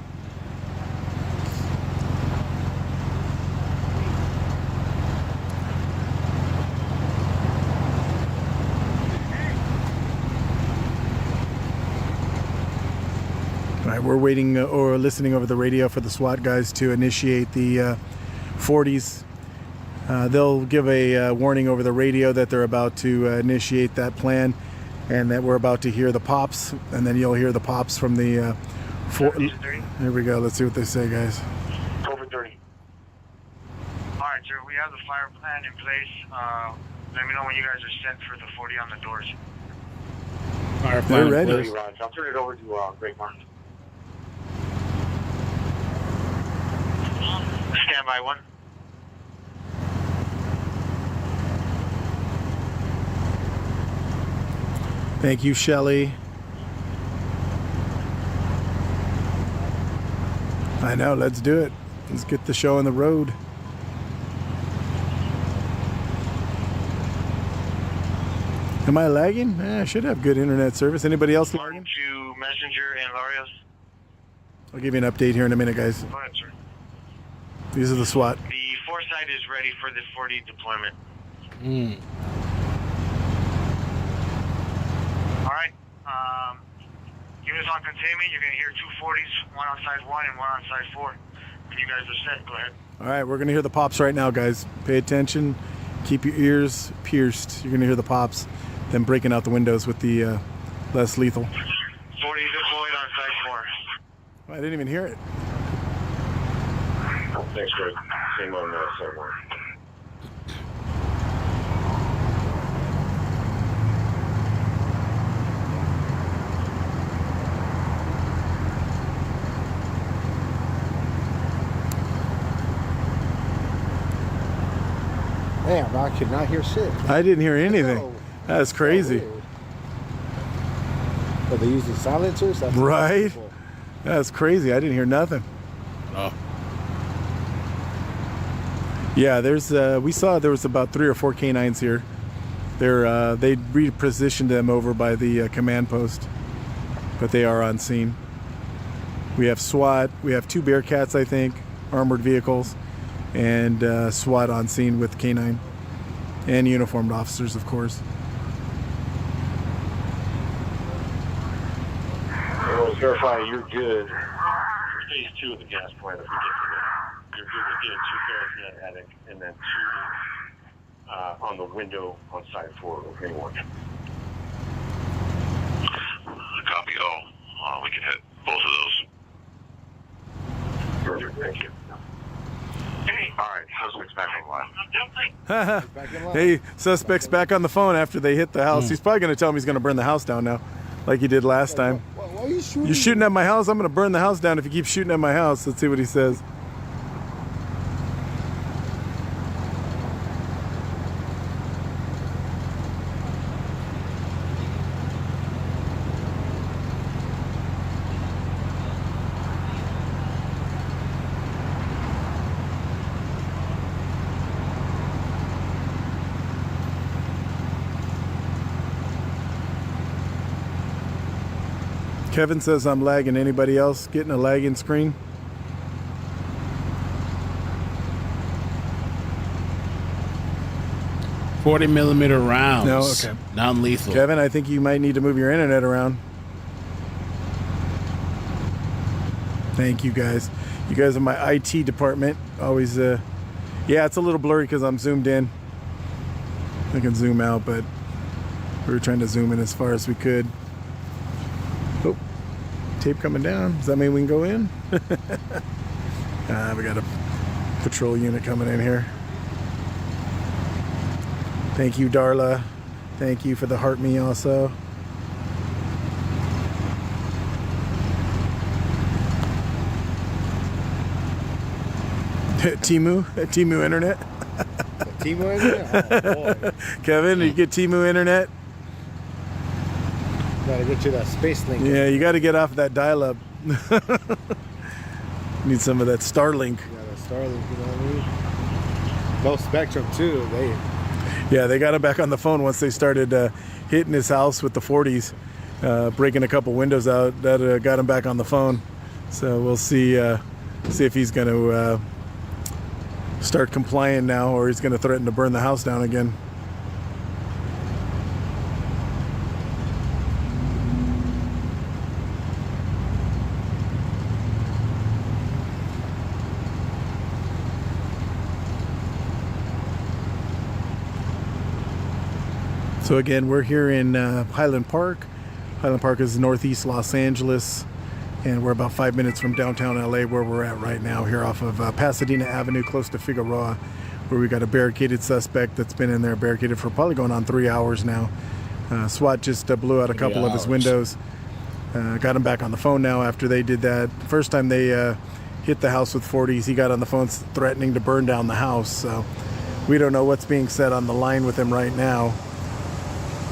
All right, we're waiting or listening over the radio for the SWAT guys to initiate the 40s. They'll give a warning over the radio that they're about to initiate that plan, and that we're about to hear the pops, and then you'll hear the pops from the. Here we go. Let's see what they say, guys. Over 30. All right, sir. We have the fire plan in place. Let me know when you guys are set for the 40 on the doors. Fire They're plan, ready. please. Roger. I'll turn it over to Great Martin. Standby one. Thank you, Shelly. I know, let's do it. Let's get the show on the road. Am I lagging? I should have good internet service. Anybody else lagging? To Messenger and Larios. I'll give you an update here in a minute, guys. Go ahead, sir. These are the SWAT. The foresight is ready for the 40 deployment. All right. Units on containment. You're going to hear 2 40s, one on side 1 and one on side 4. You guys are set. Go ahead. All right, we're going to hear the pops right now, guys. Pay attention. Keep your ears pierced. You're going to hear the pops. Them breaking out the windows with the less lethal. 40 deployed on side 4. I didn't even hear it. Thanks, Greg. Same on side 1. Damn, I could not hear shit. I didn't hear anything. No. That's crazy. But they using silencers? That's Right? cool. That's crazy. I didn't hear nothing. Oh. Yeah, there's we saw there was about 3 or 4 canines here. They repositioned them over by the command post, but they are on scene. We have SWAT. We have 2 Bearcats, I think, armored vehicles, and SWAT on scene with canine and uniformed officers, of course. Well, verify you're good. Phase 2 of the gas plant, if we get to that. You're good with getting 2 barrels in that attic and then 2 on the window on side 4 of anyone. Copy all. We can hit both of those. Perfect, thank you. All right, suspect's back on line. Back in line. Hey, suspect's back on the phone after they hit the house. He's probably going to tell me he's going to burn the house down now, like he did last time. Why are you shooting? You're shooting at my house? I'm going to burn the house down if you keep shooting at my house. Let's see what he says. Kevin says I'm lagging. Anybody else getting a lagging screen? $40mm rounds. No, okay. Non-lethal. Kevin, I think you might need to move your internet around. Thank you, guys. You guys are my IT department. Always, yeah, it's a little blurry because I'm zoomed in. I can zoom out, but we were trying to zoom in as far as we could. Oh, tape coming down. Does that mean we can go in? We got a patrol unit coming in here. Thank you, Darla. Thank you for the heart me also. Timu Internet. Timu Internet? Oh, boy. Kevin, you get Timu Internet? Gotta get you that space link. Yeah, you got to get off that dial-up. Need some of that Starlink. Yeah, that Starlink, you know what I mean? No Spectrum, too. Yeah, they got him back on the phone once they started hitting his house with the 40s, breaking a couple windows out. That got him back on the phone. So we'll see if he's going to start complying now, or he's going to threaten to burn the house down again. So again, we're here in Highland Park. Highland Park is northeast Los Angeles, and we're about 5 minutes from downtown LA, where we're at right now, here off of Pasadena Avenue, close to Figueroa, where we got a barricaded suspect that's been in there barricaded for probably going on 3 hours now. SWAT just blew out a couple of his windows. Got him back on the phone now after they did that. First time they hit the house with 40s, he got on the phone threatening to burn down the house. So we don't know what's being said on the line with him right now.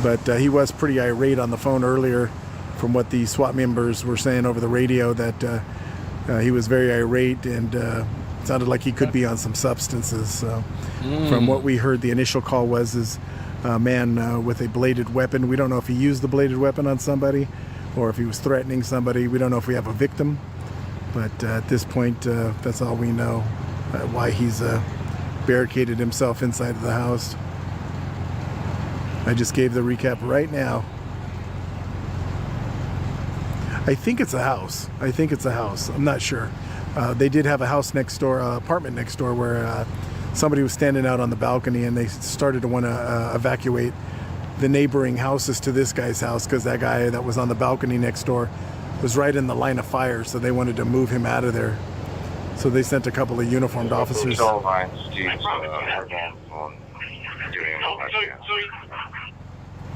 But he was pretty irate on the phone earlier, from what the SWAT members were saying over the radio, that he was very irate and sounded like he could be on some substances. So from what we heard, the initial call was a man with a bladed weapon. We don't know if he used the bladed weapon on somebody or if he was threatening somebody. We don't know if we have a victim. But at this point, that's all we know, why he's barricaded himself inside of the house. I just gave the recap right now. I think it's a house. I'm not sure. They did have a house next door, apartment next door, where somebody was standing out on the balcony, and they started to want to evacuate the neighboring houses to this guy's house, because that guy that was on the balcony next door was right in the line of fire, so they wanted to move him out of there. So they sent a couple of uniformed officers. All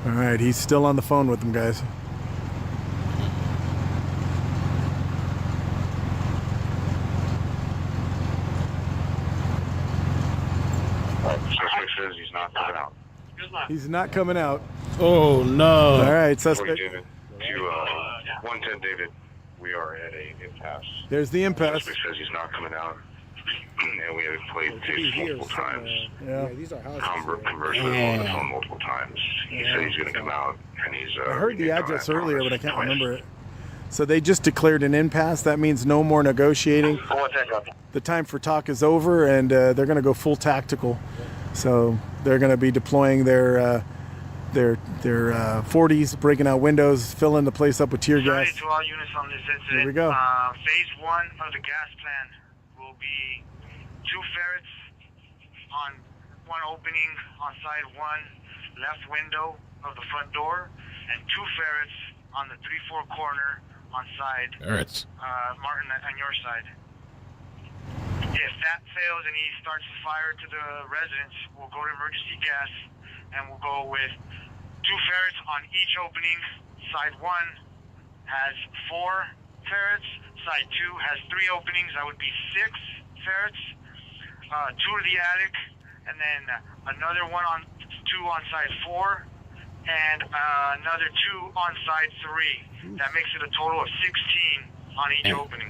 right, he's still on the phone with them, guys. Suspect says he's not coming out. He's not coming out. Oh no! All right, suspect. David, to 110 David, we are at a impasse. There's the impasse. Suspect says he's not coming out, and we have played tapes multiple times. Yeah. These are houses. Conversed with him on the phone multiple times. He said he's going to come out, and he's. I heard the address earlier, but I can't remember it. So they just declared an impasse. That means no more negotiating. The time for talk is over, and they're going to go full tactical. So they're going to be deploying their 40s, breaking out windows, filling the place up with tear gas. To all units on this incident. Here we go. Phase 1 of the gas plan will be 2 ferrets on one opening on side 1 left window of the front door, and 2 ferrets on the 3-4 corner on side Ferrets. Martin, on your side. If that fails and he starts to fire to the residents, we'll go to emergency gas, and we'll go with 2 ferrets on each opening. Side 1 has 4 ferrets. Side 2 has 3 openings. That would be 6 ferrets. 2 to the attic, and then another 2 on side 4, and another 2 on side 3. That makes it a total of 16 on each opening.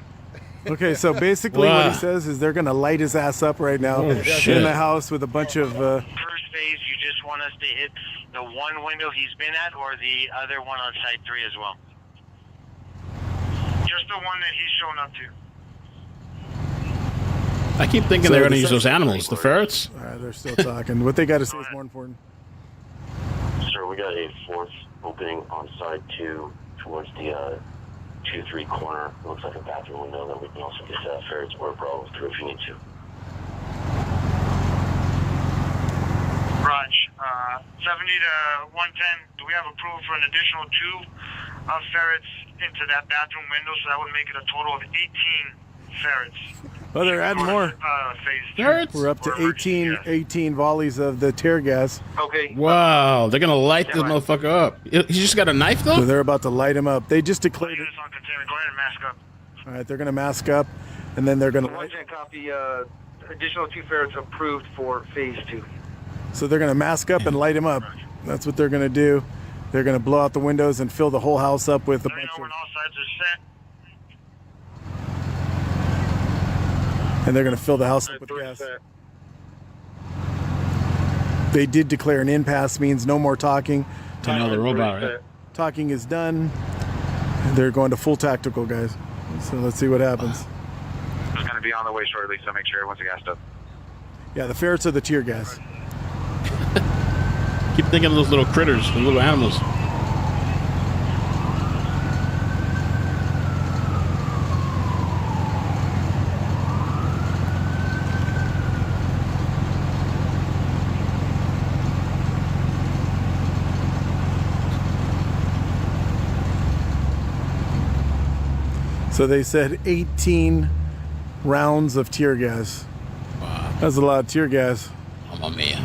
Okay, so basically what he says is they're going to light his ass up right now in the house with a bunch of... First phase, you just want us to hit the one window he's been at, or the other one on side 3 as well? Just the one that he's shown up to. I keep thinking they're going to use those animals, the ferrets. All right, they're still talking. What they got to say is more important. Sir, we got a 4th opening on side 2 towards the 2-3 corner. It looks like a bathroom window that we can also get ferrets or Bravo through if you need to. Raj, 70 to 110, do we have approval for an additional 2 ferrets into that bathroom window? So that would make it a total of 18 ferrets. Oh, they're adding more. Ferrets? We're up to 18 volleys of the tear gas. Okay. Wow, they're going to light this motherfucker up. He just got a knife, though? So they're about to light him up. They just declared it. Units on containment, go ahead and mask up. All right, they're going to mask up, and then they're going to light. 110 copy, additional 2 ferrets approved for phase 2. So they're going to mask up and light him up. That's what they're going to do. They're going to blow out the windows and fill the whole house up with a bunch of... when all sides are set. And they're going to fill the house up with gas. They did declare an impasse, means no more talking. Another robot, right? Talking is done. They're going to full tactical, guys. So let's see what happens. It's going to be on the way shortly, so make sure everyone's gassed up. Yeah, the ferrets are the tear gas. Keep thinking of those little critters, the little animals. So they said 18 rounds of tear gas. Wow. That's a lot of tear gas. Mamma mia.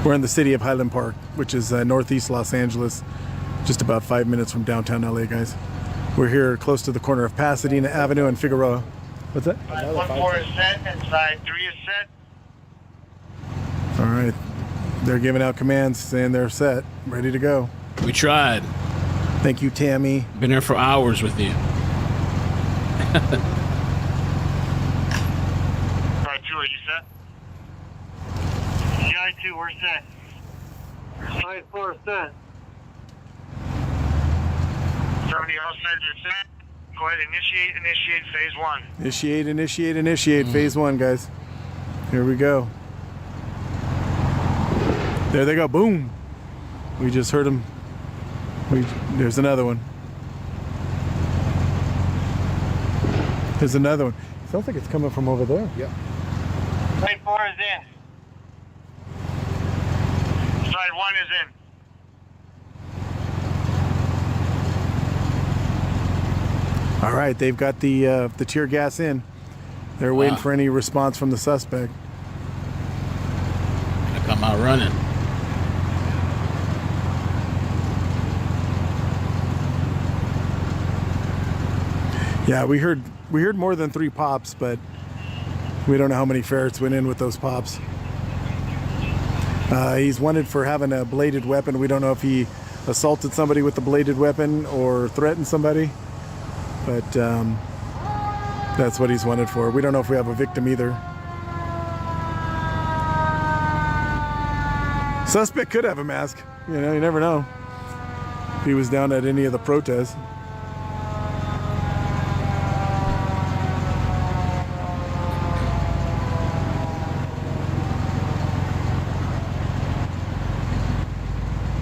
We're in the city of Highland Park, which is northeast Los Angeles, just about 5 minutes from downtown LA, guys. We're here close to the corner of Pasadena Avenue and Figueroa. What's that? Side 1-4 is set and side 3 is set. All right. They're giving out commands saying they're set, ready to go. We tried. Thank you, Tammy. Been here for hours with you. Side 2, are you set? Side 2, we're set. Side 4 is set. 70 all sides are set. Go ahead, initiate phase 1. Initiate phase 1, guys. Here we go. There they go. Boom. We just heard them. There's another one. There's another one. Sounds like it's coming from over there. Yep. Side 4 is in. Side 1 is in. All right, they've got the tear gas in. They're waiting for any response from the suspect. Gonna come out running. Yeah, we heard more than 3 pops, but we don't know how many ferrets went in with those pops. He's wanted for having a bladed weapon. We don't know if he assaulted somebody with the bladed weapon or threatened somebody, but that's what he's wanted for. We don't know if we have a victim either. Suspect could have a mask. You know, you never know. If he was down at any of the protests.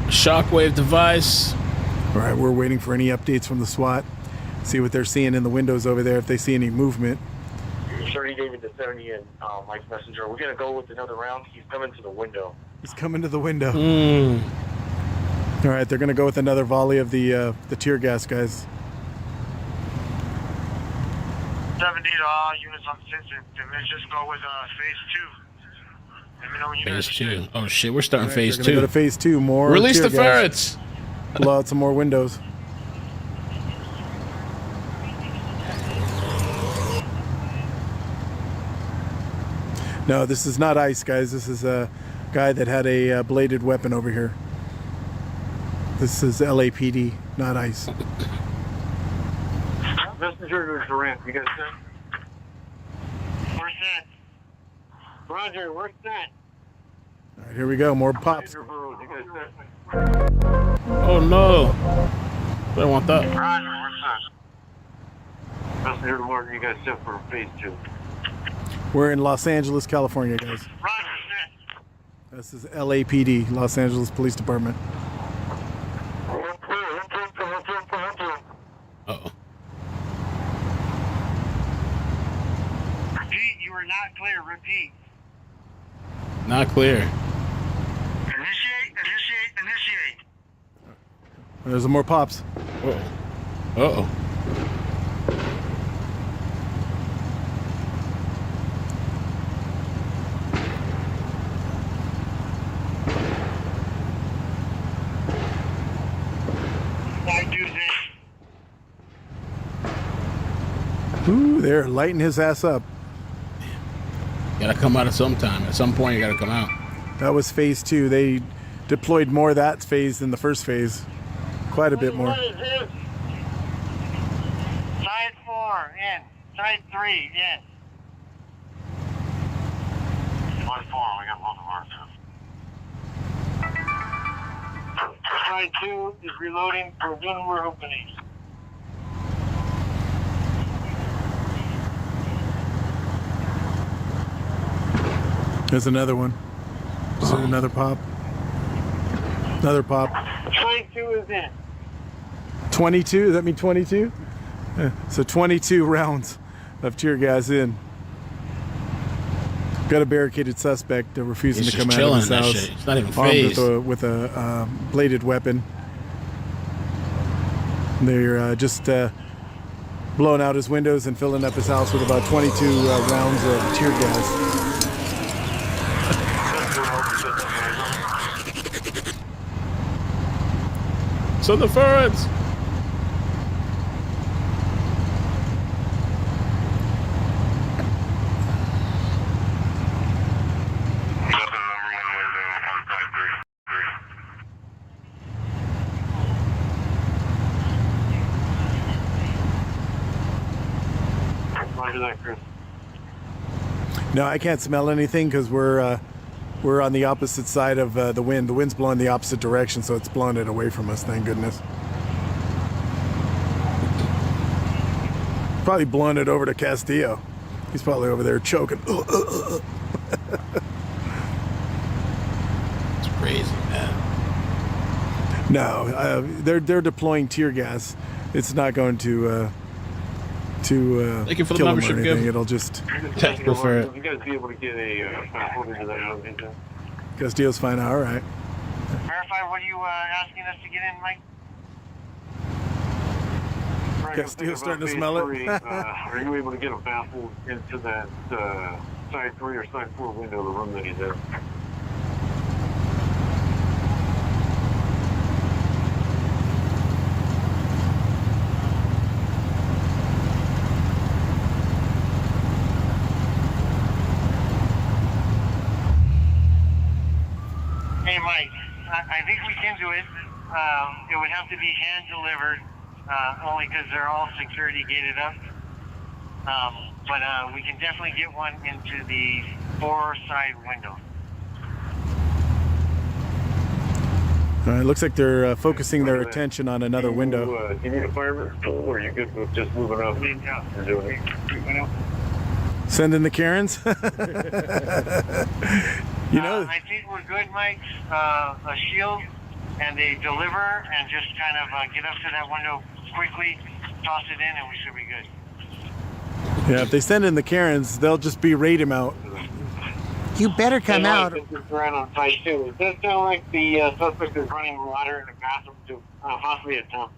Shockwave device. All right, we're waiting for any updates from the SWAT. See what they're seeing in the windows over there, if they see any movement. 30 David to 70 and Mike Messenger. We're going to go with another round. He's coming to the window. He's coming to the window. All right, they're going to go with another volley of the tear gas, guys. 70 to all units on the system. Let's just go with phase 2. Let me know when you Phase guys are 2. Oh shit, we're starting phase They're 2. gonna go to phase 2. More. Release tear the gas. ferrets. Blow out some more windows. No, this is not ICE, guys. This is a guy that had a bladed weapon over here. This is LAPD, not ICE. Messenger to Durant. You guys set? We're set. Roger, we're set. All right, here we go. More pops. You guys set? Oh no. I don't want that. Roger, we're set. Messenger to Martin, you guys set for phase 2. We're in Los Angeles, California, guys. Roger, set. This is LAPD, Los Angeles Police Department. Uh-oh. Repeat, you are not clear. Repeat. Not clear. Initiate. There's some more pops. Uh-oh. Ooh, they're lighting his ass up. Gotta come out at some time. At some point, you gotta come out. That was phase 2. They deployed more of that phase than the first phase. Quite a bit more. Side 4 in. Side 3 in. 1-4, we got both of ours. Side 2 is reloading for when we're opening. There's another one. There's another pop. Another pop. Side 2 is in. 22? Does that mean 22? Yeah. So 22 rounds of tear gas in. Got a barricaded suspect refusing He's to come just out of his chilling, that house. shit. It's not even Armed phased. with a bladed weapon. They're just blowing out his windows and filling up his house with about 22 rounds of tear gas. So the ferrets. Roger that, Chris. No, I can't smell anything because we're on the opposite side of the wind. The wind's blowing the opposite direction, so it's blowing it away from us. Thank goodness. Probably blowing it over to Castillo. He's probably over there choking. It's crazy, man. No, they're deploying tear gas. It's not going to Thank you for the kill him or membership anything. gift. It'll just Thank you for it. You guys be able to get a passport into that? Castillo's fine. All right. Verify what you asking us to get in, Mike? Castillo's starting to smell it. Are you able to get a baffle into that side 3 or side 4 window of the room that he's in? Hey, Mike, I think we can do it. It would have to be hand delivered. Only because they're all security gated up. But we can definitely get one into the 4 side window. All right, looks like they're focusing their attention on another window. Do you need a fireman, or are you good with just moving up and doing it? Sending the Karens. You know, I think we're good, Mike. A shield, and they deliver, and just kind of get up to that window quickly, toss it in, and we should be good. yeah, if they send in the Karens, they'll just berate him out. You better come out. This is right on site 2. Does that sound like the suspect is running water in the bathroom to possibly a dump?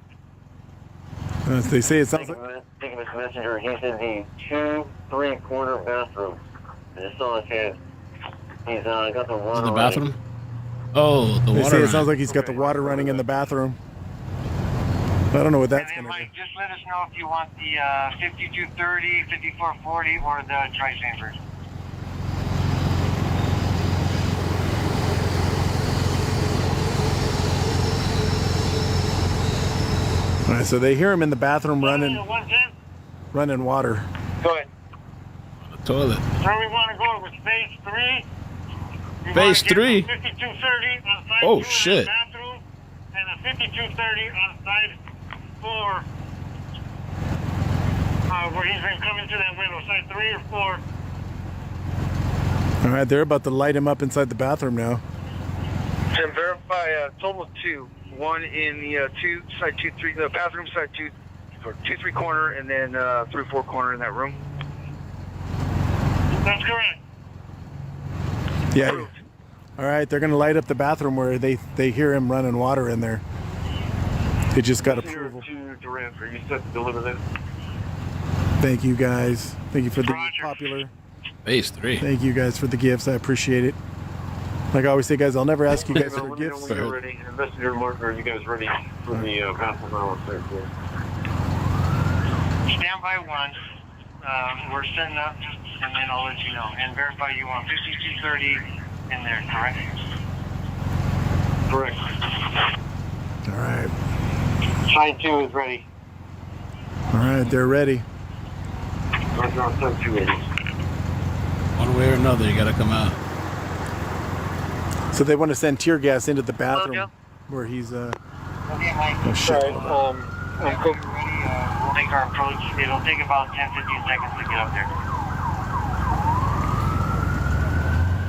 As they say, it sounds like. Taking this messenger, he's in the 2 3/4 bathroom. It's on his head. He's got the water. In the bathroom? Oh, the They water. say it sounds like he's got the water running in the bathroom. I don't know what that's And then, going to Mike, just let us know if you want the 5230, 5440, or the tri-chambers. do. All right, so they hear him in the bathroom running 110? water. Go ahead. Toilet. Where we want to go with phase 3. Phase 3? 5230 on side Oh, 2 shit. in the bathroom, and a 5230 on side 4. Where he's been coming to that window, side 3 or 4. All right, they're about to light him up inside the bathroom now. Tim, verify total of 2. One in the side 2 3, the bathroom side 2 3 corner, and then 3 4 corner in that room. That's correct. Yeah. All right, they're going to light up the bathroom where they hear him running water in there. They just got approval. To Durant, are you set to deliver that? Thank you guys. Thank you for the Roger. popular. Phase 3. Thank you guys for the gifts. I appreciate it. Like I always say, guys, I'll never ask you guys for Let me know gifts. when you're ready. Investigator Mark, are you guys ready for the bathroom now on side 4? Stand by 1. We're setting up, and then I'll let you know. And verify you want 5230 in there, correct? Correct. All right. Side 2 is ready. All right, they're ready. Roger on side 2 ready. One way or another, you gotta come out. So they want to send tear gas into the bathroom Joe. where he's Okay, Mike. Oh, shit. Sorry, I'm cool. Ready, we'll make our approach. It'll take about 10-15 seconds to get up there.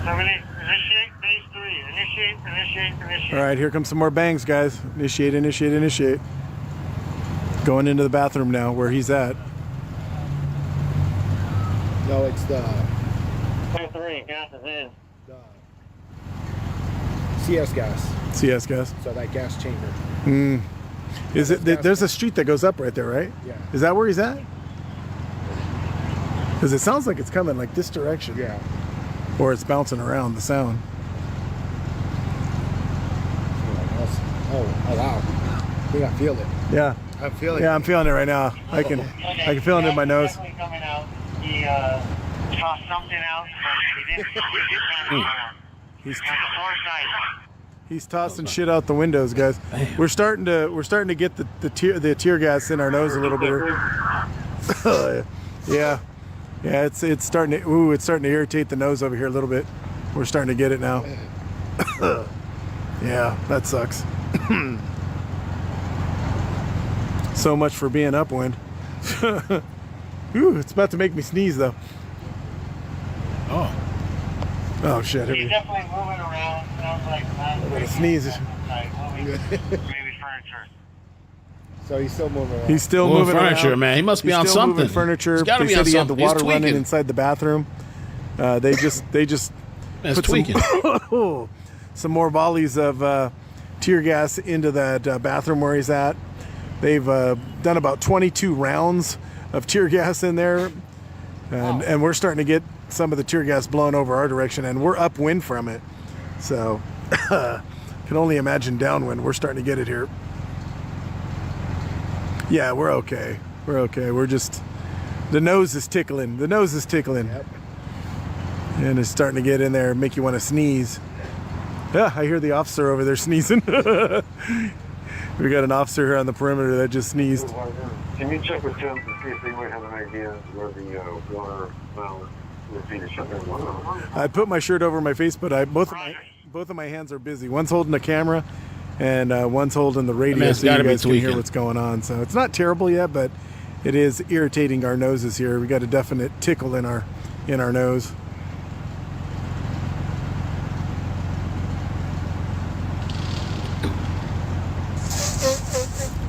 So we need initiate phase 3. Initiate. All right, here comes some more bangs, guys. Initiate. Going into the bathroom now where he's at. No, it's the Phase 3, gas is in. CS gas. CS gas. So that gas chamber. Is it? There's a street that goes up right there, right? Yeah. Is that where he's at? Because it sounds like it's coming like this direction. Yeah. Or it's bouncing around the sound. Oh wow. I think I feel it. Yeah. I'm feeling Yeah, it. I'm feeling it right now. I can feel it in my nose. Definitely coming out. He saw something out, but he didn't pan around. He's On the far side. he's tossing shit out the windows, guys. We're starting to get the tear gas in our nose a little bit. Yeah. Yeah, it's starting to it's starting to irritate the nose over here a little bit. We're starting to get it now. Yeah, that sucks. So much for being upwind. Ooh, it's about to make me sneeze though. Oh shit. He's definitely moving around. Sounds like I'm gonna sneeze. maybe furniture. So he's still moving around. He's still Moving moving furniture, around. man. He must be He's on still moving something. Furniture. He's gotta They be said on he had the something. He's water running tweaking. inside the bathroom. They just That's put tweaking. some more volleys of tear gas into that bathroom where he's at. They've done about 22 rounds of tear gas in there, and we're starting to get some of the tear gas blowing over our direction, and we're upwind from it. So can only imagine downwind. We're starting to get it here. Yeah, we're okay. We're okay. We're just, the nose is tickling. The nose is tickling. Yep. And it's starting to get in there, make you want to sneeze. Yeah, I hear the officer over there sneezing. We got an officer here on the perimeter that just sneezed. Can you check with Tim to see if they might have an idea where the water valve would be to shut down water? I put my shirt over my face, but both of my hands are busy. One's holding the camera, and one's holding the radio, man's so you gotta be guys can hear tweaking. what's going on. So it's not terrible yet, but it is irritating our noses here. We got a definite tickle in our nose.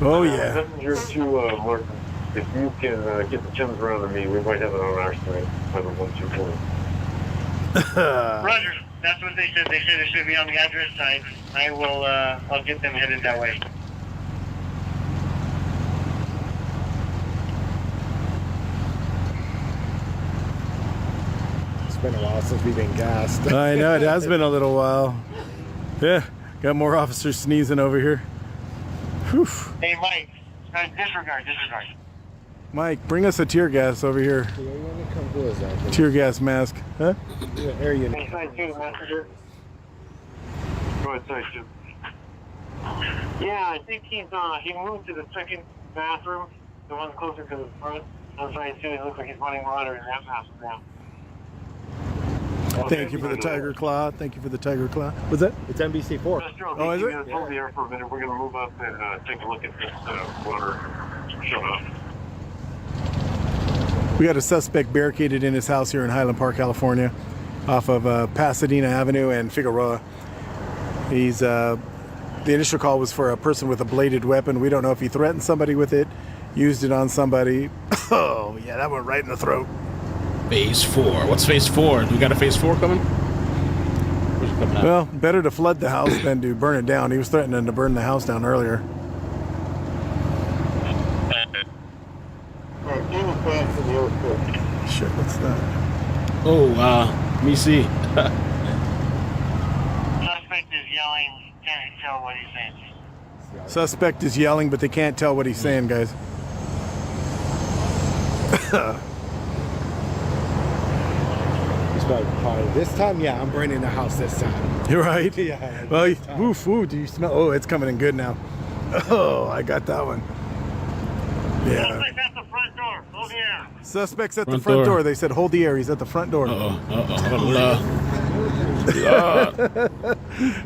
Oh yeah. Messenger to Martin. If you can get the Tims around to me, we might have it on our side. 51224. Roger. That's what they said. They said it should be on the address side. I will. I'll get them headed that way. It's been a while since we've been gassed. I know, it has been a little while. Yeah, got more officers sneezing over here. Whew. Hey, Mike. Disregard. Mike, bring us a tear gas over here. Yeah, you want to come do is that? Tear gas mask. Huh? Yeah, area. Hey, side 2, messenger. Go ahead, side 2. Yeah, I think he moved to the second bathroom, the one closer to the front. On side 2, it looks like he's running water in that bathroom now. Thank you for the tiger claw. Thank you for the tiger claw. What's that? It's NBC4. Oh, is it? Hold the air for a minute. We're going to move up and take a look at this water shut off. We got a suspect barricaded in his house here in Highland Park, California, off of Pasadena Avenue and Figueroa. He's the initial call was for a person with a bladed weapon. We don't know if he threatened somebody with it, used it on somebody. Oh, yeah, that went right in the throat. Phase 4. What's phase 4? Do we got a phase 4 coming? Where's it coming out? Well, better to flood the house than to burn it down. He was threatening to burn the house down earlier. Shit, what's that? Oh, let me see. Suspect is yelling. Can't tell what he's saying. Suspect is yelling, but they can't tell what he's saying, guys. This time, yeah, I'm burning the house this time. You're right. Yeah. Well, woof, woo. Do you smell? Oh, it's coming in good now. Oh, I got that one. Yeah. Suspect at the front door. Hold the air. Suspect's at the Front front door. door. They said hold the air. He's at the front door.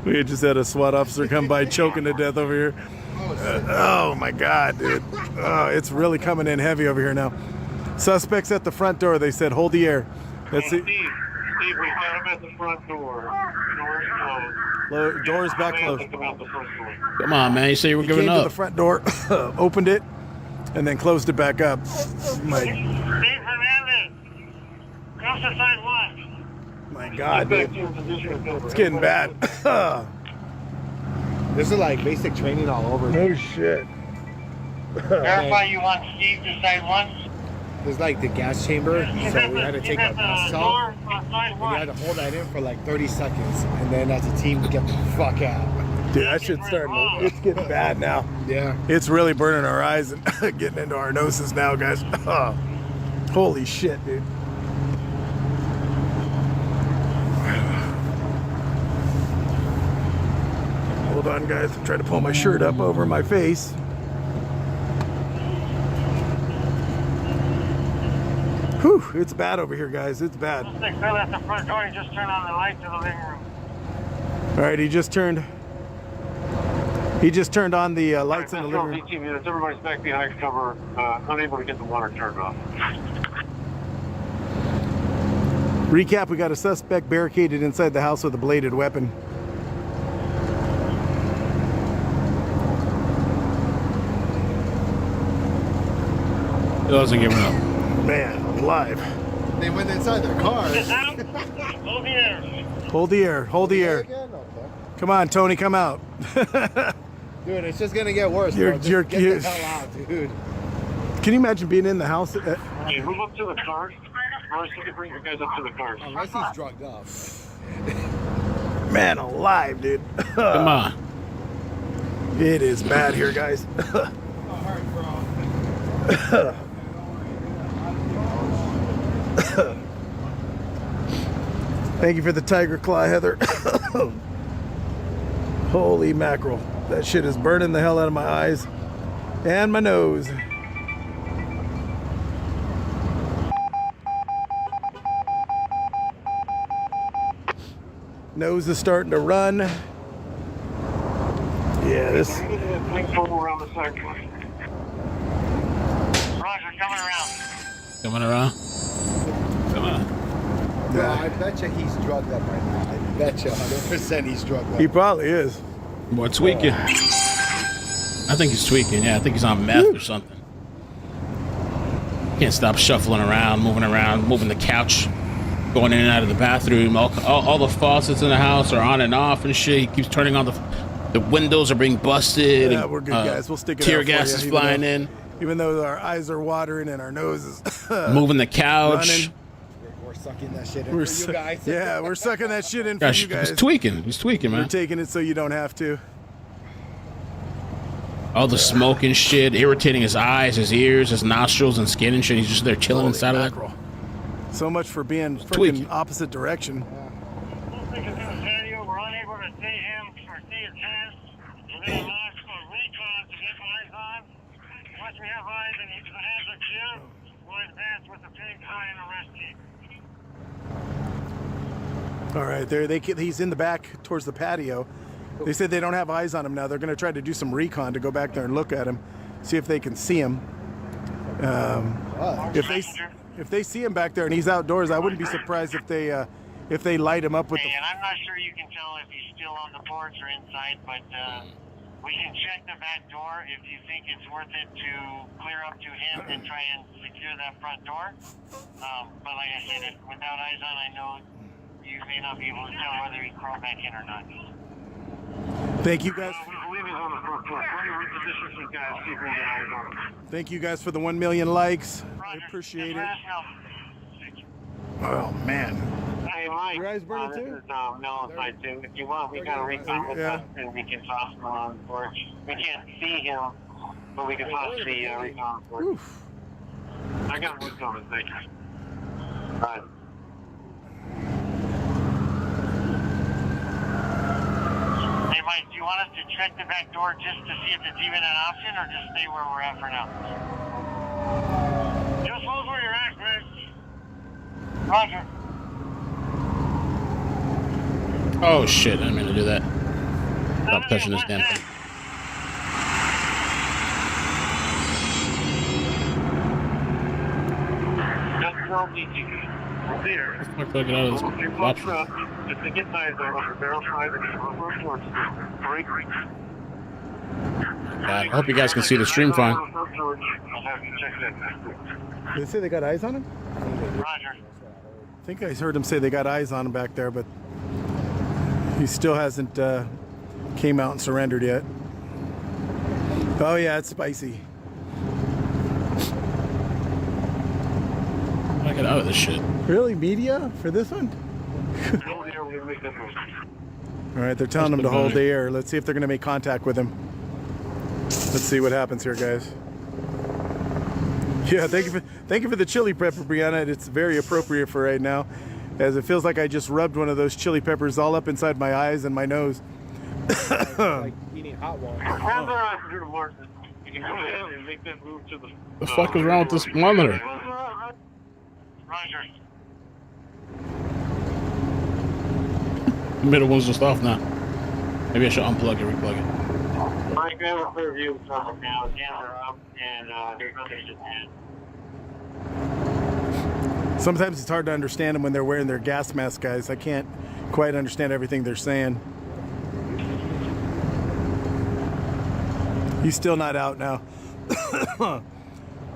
We just had a SWAT officer come by choking to death over here. Oh my God, dude. Oh, it's really coming in heavy over here now. Suspects at the front door. They said hold the air. Let's see. Steve, we got him at the front door. Door's closed. Doors back closed. Take him out the front door. Come on, man. You say you were He giving came to the up. front door, opened it, and then closed it back up. My Steve Hernandez. Cross the side 1. my God, dude. It's getting bad. This is like basic training all over. Oh shit. Verify you want Steve to side 1. There's like the gas chamber, so we had to take our masks off. Door on side And 1. we had to hold that in for like 30 seconds, and then as a team, we get the fuck out. Dude, that shit's starting to, it's getting bad now. Yeah. It's really burning our eyes and getting into our noses now, guys. Oh, holy shit, dude. Hold on, guys. I'm trying to pull my shirt up over my face. Whew, it's bad over here, guys. It's bad. Suspect fell at the front door and just turned on the light to the living room. All right, he just turned on the lights in the living room. 18 minutes. Everybody's back behind cover, unable to get the water turned off. Recap, we got a suspect barricaded inside the house with a bladed weapon. It wasn't giving up. Man, alive. They went inside their cars. Hold the air. Hold the air, hold the air. Come on, Tony, come out. Dude, it's just gonna get worse. Bro. Just get the hell out, dude. Can you imagine being in the house? Okay, move up to the cars. Or you can bring you guys up to the cars. Unless he's drugged up. Man, alive, dude. Come on. It is bad here, guys. Thank you for the tiger claw, Heather. Holy mackerel. That shit is burning the hell out of my eyes and my nose. Nose is starting to run. Yeah, this. Around the side. Roger, coming around. Coming around. Come on. Yeah, I bet you he's drugged up right now. I bet you 100% he's drugged up. He probably is. More tweaking. I think he's tweaking. Yeah, I think he's on meth or something. Can't stop shuffling around, moving the couch, going in and out of the bathroom. All the faucets in the house are on and off and shit. He keeps turning on the windows are being busted. Yeah, and, we're good, guys. We'll stick it tear out for gas you, is flying in. Even though our eyes are watering and our noses moving the couch. running. We're sucking that shit in for you guys. Yeah, we're sucking that shit in for Gosh, you guys. he's tweaking. He's tweaking, man. We're taking it so you don't have to. All the smoke and shit, irritating his eyes, his ears, his nostrils, and skin and shit. He's just there chilling inside of that. So much for being Tweaking. freaking opposite direction. We're unable to see him or see his hands. We're going to launch for recon to get eyes on. Once we have eyes and the hands are clear, we'll advance with the pink eye and arrest team. All right, he's in the back towards the patio. They said they don't have eyes on him now. They're going to try to do some recon to go back there and look at him, see if they can see him. If they see him back there and he's outdoors, I wouldn't be surprised if they light him up with the. And I'm not sure you can tell if he's still on the porch or inside, but we can check the back door if you think it's worth it to clear up to him and try and secure that front door. But like I said, without eyes on, I know you may not be able to tell whether he crawled back in or not. Thank you guys. We believe he's on the front porch. We're going to reposition some guys, see if we can get eyes on him. Thank you guys for the 1 million likes. Roger. I appreciate Just it. let us know. Oh man. Hey, Mike. Your eyes burning this too? is Mel and I too. If you want, we got a recon with us and we can toss him on the porch. We can't see him, but we can toss the recon on the porch. Oof. I got one coming, thank you. All right. Hey, Mike, do you want us to check the back door just to see if it's even an option or just stay where we're at for now? Just hold where you're at, Chris. Roger. Oh shit! I didn't mean to do that. Stop touching this damn thing. Just roll DT. There. Fuck, get out of this box. Just to get eyes on barrel side and break. God, I hope you guys can see the stream fine. I'll have you check that. Did they say they got eyes on him? Roger. I think I heard him say they got eyes on him back there, but he still hasn't came out and surrendered yet. Oh yeah, it's spicy. I get out of this shit. Really, media for this one? All right, they're telling him to hold the air. Let's see if they're going to make contact with him. Let's see what happens here, guys. Yeah, thank you for the chili pepper, Brianna. It's very appropriate for right now, as it feels like I just rubbed one of those chili peppers all up inside my eyes and my nose. Like eating hot water. The fuck is wrong with this monitor? Roger. The middle one's just off now. Maybe I should unplug it, replug it. Mike, we have a clear view of traffic now. Cams are up, and there's nothing to add. Sometimes it's hard to understand them when they're wearing their gas mask, guys. I can't quite understand everything they're saying. He's still not out now.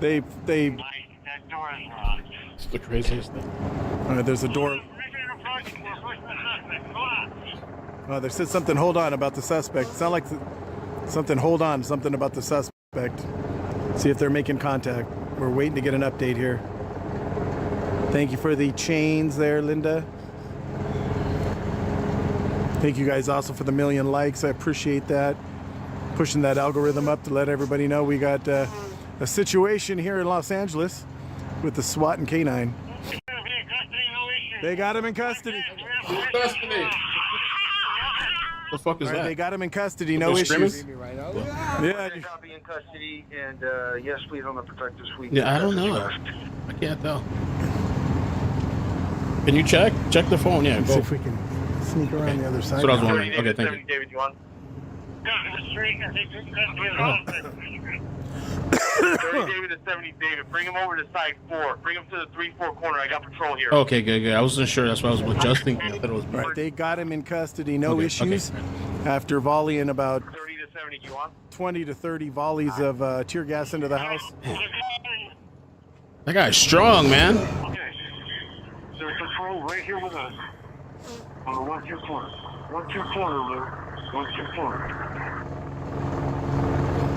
They. Mike, that door is locked. It's the craziest thing. There's a door. They said something. Hold on about the suspect. Sound like something. Hold on. Something about the suspect. See if they're making contact. We're waiting to get an update here. Thank you for the chains there, Linda. Thank you guys also for the 1,000,000 likes. I appreciate that. Pushing that algorithm up to let everybody know we got a situation here in Los Angeles with the SWAT and K9. They got him in custody. The fuck is that? They got him in custody. No They're issues. screaming? Yeah. Copy in custody, and yes, please on the protective suite. Yeah, I don't know. I can't tell. Can you check? Check the phone. Yeah, See go. if we can sneak around the other side. That's what I was wondering. Okay, thank you. David, you on? 30 David to 70 David. Bring him over to side 4. Bring him to the 3-4 corner. I got patrol here. Okay, good. I wasn't sure. That's why I was adjusting. I thought it was Right, they got him in custody. No Okay, issues. okay. After volleying about 30 to 70, you on? 20 to 30 volleys of tear gas into the house. That guy's strong, man. Okay. There's patrol right here with us on the 1-2 corner. 1-2 corner, Lou. 1-2 corner.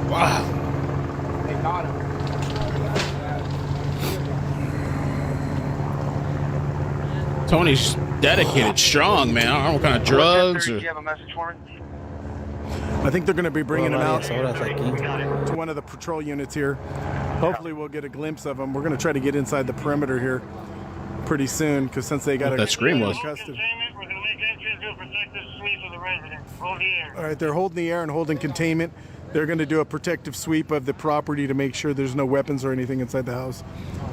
Wow. They got him. Tony's dedicated, strong, man. I don't know what kind of drugs Do or. you have a message for me? I think they're going to be bringing him out Varias horas aquí. to one of the patrol units here. Hopefully we'll get a glimpse of him. We're going to try to get inside the perimeter here pretty soon because since they got What that scream was. custody. We're going to make entries to protect this suite for the residents. Hold the air. All right, they're holding the air and holding containment. They're going to do a protective sweep of the property to make sure there's no weapons or anything inside the house.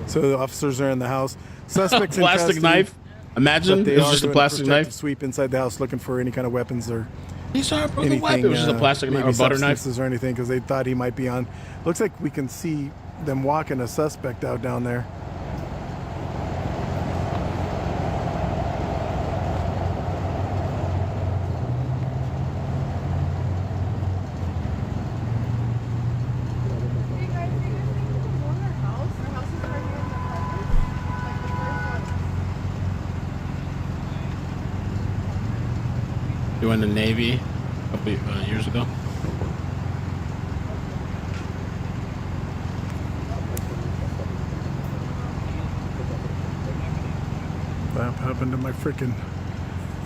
So the officers are in the house. Suspects in Plastic custody, knife. Imagine but they it was are just a doing plastic protective knife. sweep inside the house looking for any kind of weapons or These are broken anything. weapons. It was just a plastic knife maybe or butter knife. substances or anything because they thought he might be on. Looks like we can see them walking a suspect out down there. Doing the Navy a couple years ago. What happened to my freaking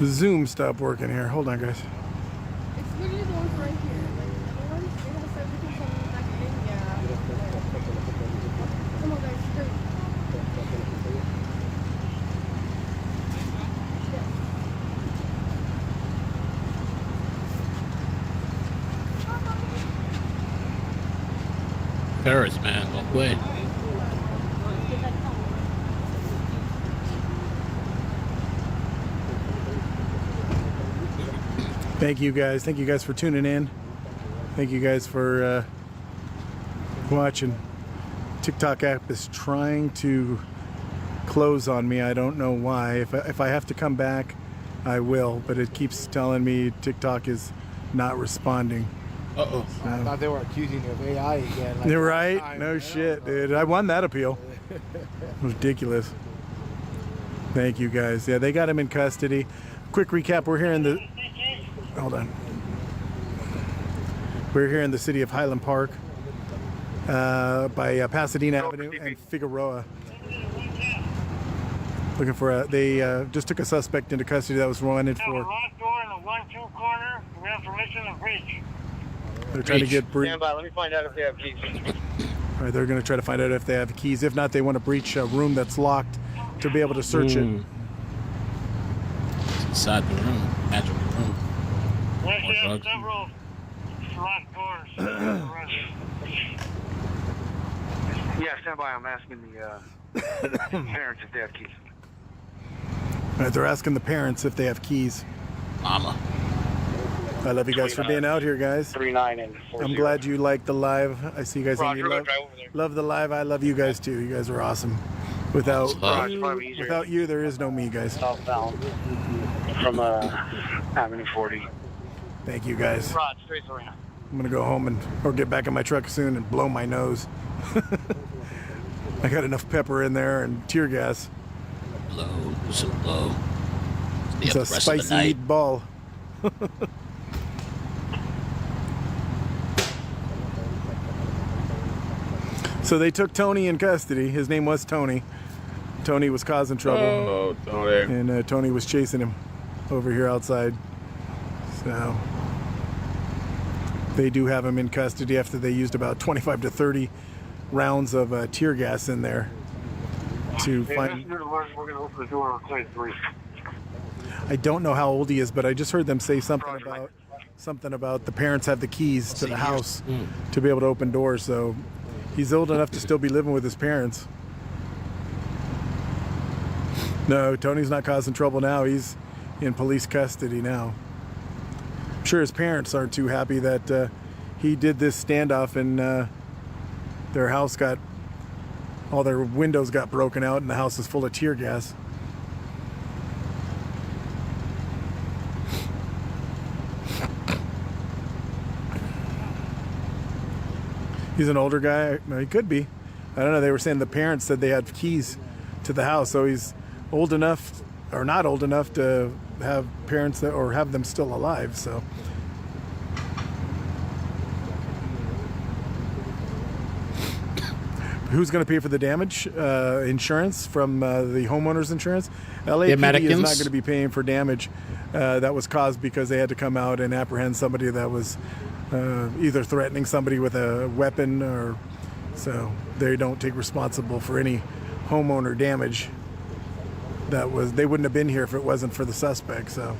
Zoom stopped working here? Hold on, guys. It's literally the ones right here. Like, the ones they have said we can come back in. Yeah. Come on, guys. Straight. Paris, man, don't play. Thank you guys. Thank you guys for tuning in. Thank you guys for watching. TikTok app is trying to close on me. I don't know why. If I have to come back, I will. But it keeps telling me TikTok is not responding. Uh-oh. I thought they were accusing you of AI again. Like, You're right. No shit, dude. I won that appeal. Ridiculous. Thank you guys. Yeah, they got him in custody. Quick recap. We're here in the... Hold on. We're here in the city of Highland Park by Pasadena Avenue and Figueroa. Looking for they just took a suspect into custody that was wanted We have a for... locked door in the 1-2 corner. We have permission to breach. They're trying to get... Stand by. Let me find out if they have keys. All right, they're going to try to find out if they have keys. If not, they want to breach a room that's locked to be able to search it. It's inside the room. Magical room. We actually have drugs. several locked doors. Yes, stand by. I'm asking the parents if they have keys. All right, they're asking the parents if they have keys. Mama. I love you guys for being out here, guys. 39 and 40. I'm glad you like the live. I see you guys saying you Roger, love, drive over there. love the live. I love you guys too. You guys are awesome. Without you, there is no me, guys. Southbound from Avenue 40. Thank you, guys. Rod, straight around. I'm gonna go home or get back in my truck soon and blow my nose. I got enough pepper in there and tear gas. Blow, some blow. It's a spicy meatball. So they took Tony in custody. His name was Tony. Tony was causing trouble. Oh, Tony. And Tony was chasing him over here outside. So they do have him in custody after they used about 25 to 30 rounds of tear gas in there to find. We're going to open the door on side 3. I don't know how old he is, but I just heard them say something about the parents have the keys to the house to be able to open doors. So he's old enough to still be living with his parents. No, Tony's not causing trouble now. He's in police custody now. I'm sure his parents aren't too happy that he did this standoff and their house all their windows got broken out and the house is full of tear gas. He's an older guy. No, he could be. I don't know. They were saying the parents said they had keys to the house, so he's old enough or not old enough to have parents that or have them still alive. So who's going to pay for the damage? Insurance from the homeowner's insurance. LAPD is not going to be paying for damage that was caused because they had to come out and apprehend somebody that was either threatening somebody with a weapon, or so they don't take responsible for any homeowner damage. They wouldn't have been here if it wasn't for the suspect. So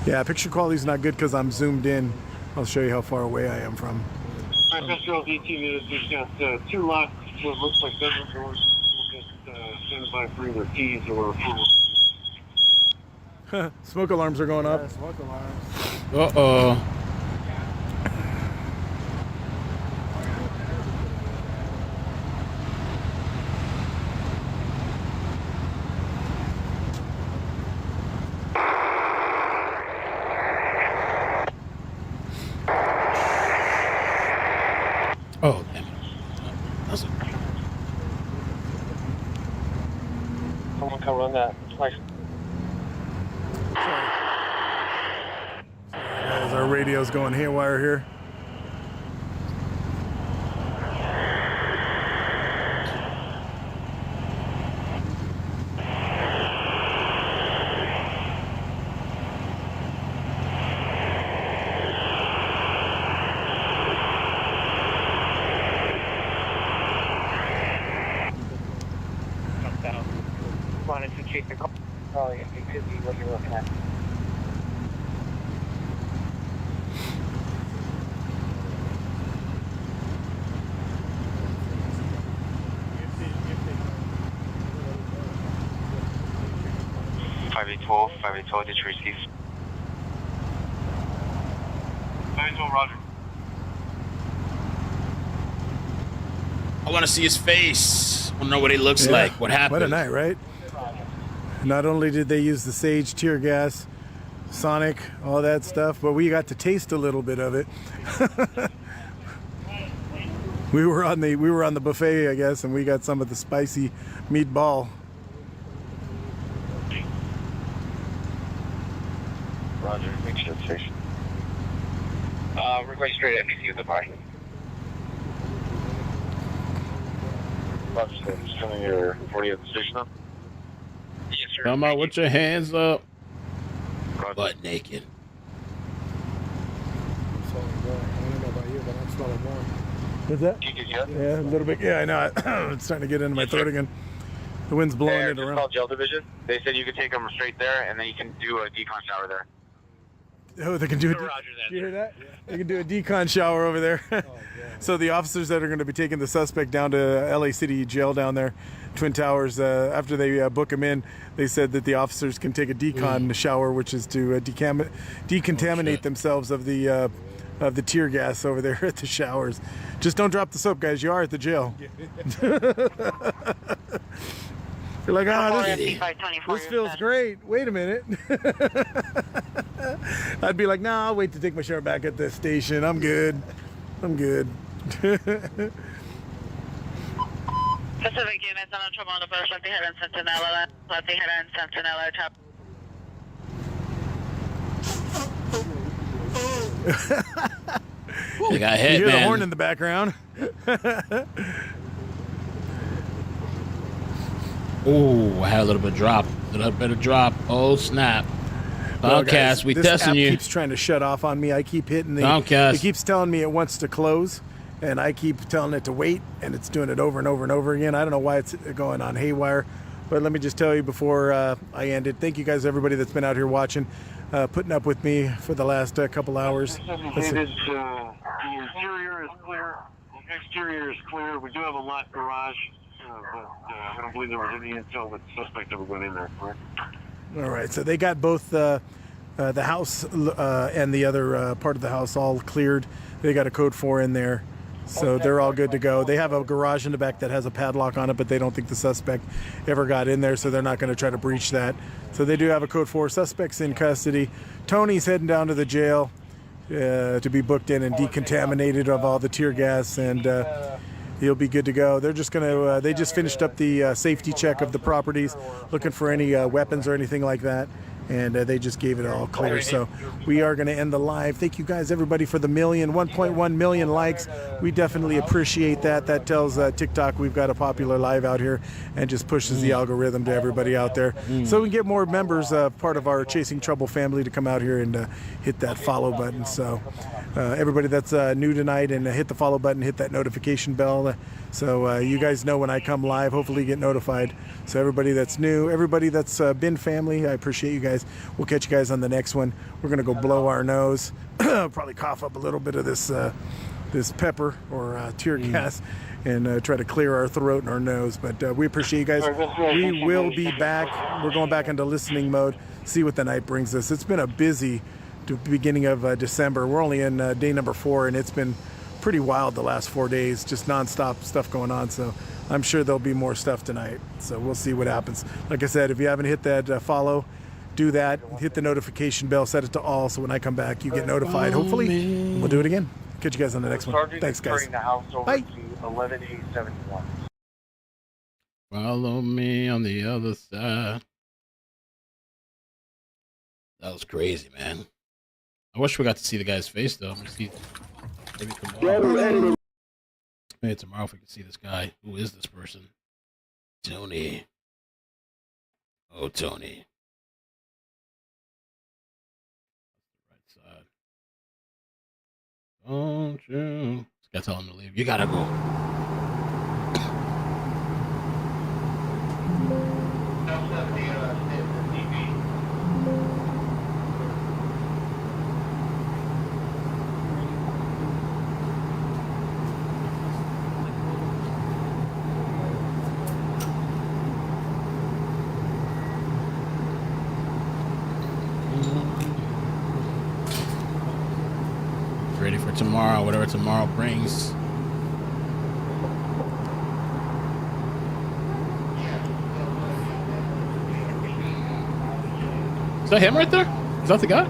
yeah, picture quality's not good because I'm zoomed in. I'll show you how far away I am from. All right, Metro 18 minutes. We've got 2 locked. What looks like bedroom doors. We'll get standing by for either keys or approval. Smoke alarms are going off. Yeah, smoke alarms. Uh-oh. Oh, damn it. That's a... Someone come run that twice. Guys, our radio's going haywire here. Wanted to check the call. Oh, yeah, it could be what you're looking at. did you receive? 512, Roger. I want to see his face. I want to know what he looks like. What happened? What a night, right? Not only did they use the sage, tear gas, Sonic, all that stuff, but we got to taste a little bit of it. we were on the buffet, I guess, and we got some of the spicy meatball. Roger, make sure it's station. We're going straight at NBC with the party. Roger, just coming your 40 at the station up. Yes, sir. Come out with your hands up. Butt naked. What's that? Yeah, a little bit. Yeah, I know. It's starting to get into my throat again. The wind's blowing it around. Called jail division. They said you could take them straight there, and then you can do a decon shower there. Oh, they can do it. Roger that. You hear that? They can do a decon shower over there. So the officers that are going to be taking the suspect down to LA City Jail down there, Twin Towers, after they book him in, they said that the officers can take a decon shower, which is to decontaminate themselves of the tear gas over there at the showers. Just don't drop the soap, guys. You are at the jail. You're like, this feels great. Wait a minute. I'd be like, nah, I'll wait to take my shower back at the station. I'm good. Pacific units on trouble on the first, left ahead and Centinela, left ahead and Centinela, top. You got hit, you hear man. the horn in the background. Oh, I had a little bit of drop. A little bit of drop. Oh, snap. Comcast, we testing you. This app keeps trying to shut off on me. I keep hitting the... Comcast. It keeps telling me it wants to close, and I keep telling it to wait, and it's doing it over and over and over again. I don't know why it's going on haywire, but let me just tell you before I end it. Thank you guys, everybody that's been out here watching, putting up with me for the last couple hours. The interior is clear. The exterior is clear. We do have a locked garage, but I don't believe there was any intel that the suspect ever went in there. Correct? All right, so they got both the house and the other part of the house all cleared. They got a code 4 in there, so they're all good to go. They have a garage in the back that has a padlock on it, but they don't think the suspect ever got in there, so they're not going to try to breach that. So they do have a code 4. Suspect's in custody. Tony's heading down to the jail to be booked in and decontaminated of all the tear gas, and he'll be good to go. They're just gonna. They just finished up the safety check of the properties, looking for any weapons or anything like that, and they just gave it all clear. So we are going to end the live. Thank you guys, everybody, for the 1.1 million likes. We definitely appreciate that. That tells TikTok we've got a popular live out here, and just pushes the algorithm to everybody out there, so we can get more members, part of our Chasing Trouble family, to come out here and hit that follow button. So everybody that's new tonight, and hit the follow button, hit that notification bell, so you guys know when I come live. Hopefully you get notified. So everybody that's new, everybody that's been family, I appreciate you guys. We'll catch you guys on the next one. We're gonna go blow our nose, probably cough up a little bit of this pepper or tear gas, and try to clear our throat and our nose. But we appreciate you guys. We will be back. We're going back into listening mode, see what the night brings us. It's been a busy beginning of December. We're only in day number 4, and it's been pretty wild the last 4 days, just nonstop stuff going on. So I'm sure there'll be more stuff tonight. So we'll see what happens. Like I said, if you haven't hit that follow, do that. Hit the notification bell, set it to all, so when I come back, you get notified. Hopefully, we'll do it again. Catch you guys on the next one. Thanks, guys. The house over Bye. to 11871. Follow me on the other side. That was crazy, man. I wish we got to see the guy's face, though. Maybe tomorrow. Maybe tomorrow if we can see this guy. Who is this person? Tony. Oh, Tony. Right side. Don't you? Just gotta tell him to leave. You gotta go. Ready for tomorrow, whatever tomorrow brings. Is that him right there? Is that the guy?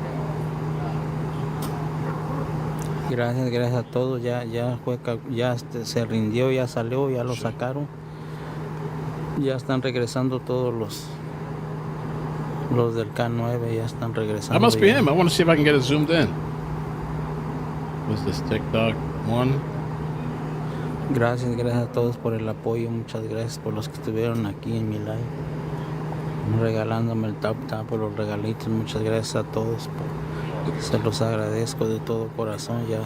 Gracias a todos. Ya se rindió, ya salió, ya lo sacaron. Ya están regresando todos los del K9, ya están regresando. That must be him. I want to see if I can get it zoomed in. What's this TikTok one? Gracias a todos por el apoyo. Muchas gracias por los que estuvieron aquí en mi live, regalándome el tap por los regalitos. Muchas gracias a todos. Se los agradezco de todo corazón. Ya.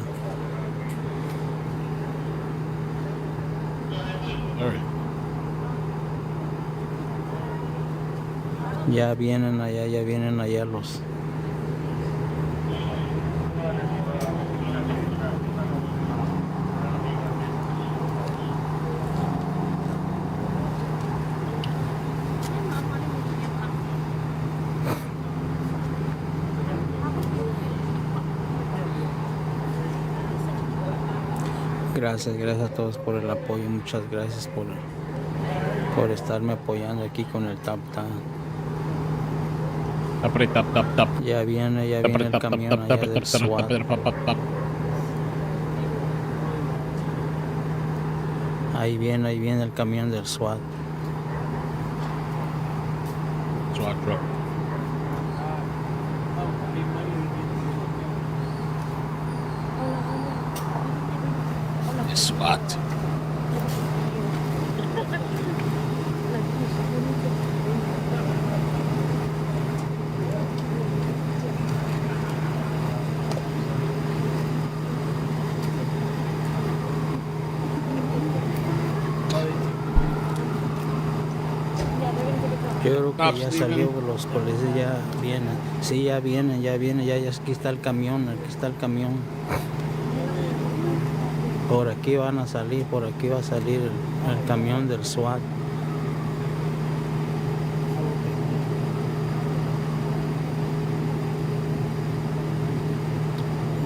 Ya vienen allá Gracias a todos por el apoyo. Muchas gracias por estarme apoyando aquí con el tap tap. Ya viene el camión allá del SWAT. Ahí viene el camión del SWAT. SWAT truck. SWAT. Yo creo que ya salió, los policías ya vienen. Sí, ya vienen, ya aquí está el camión, Por aquí van a salir, por aquí va a salir el camión del SWAT.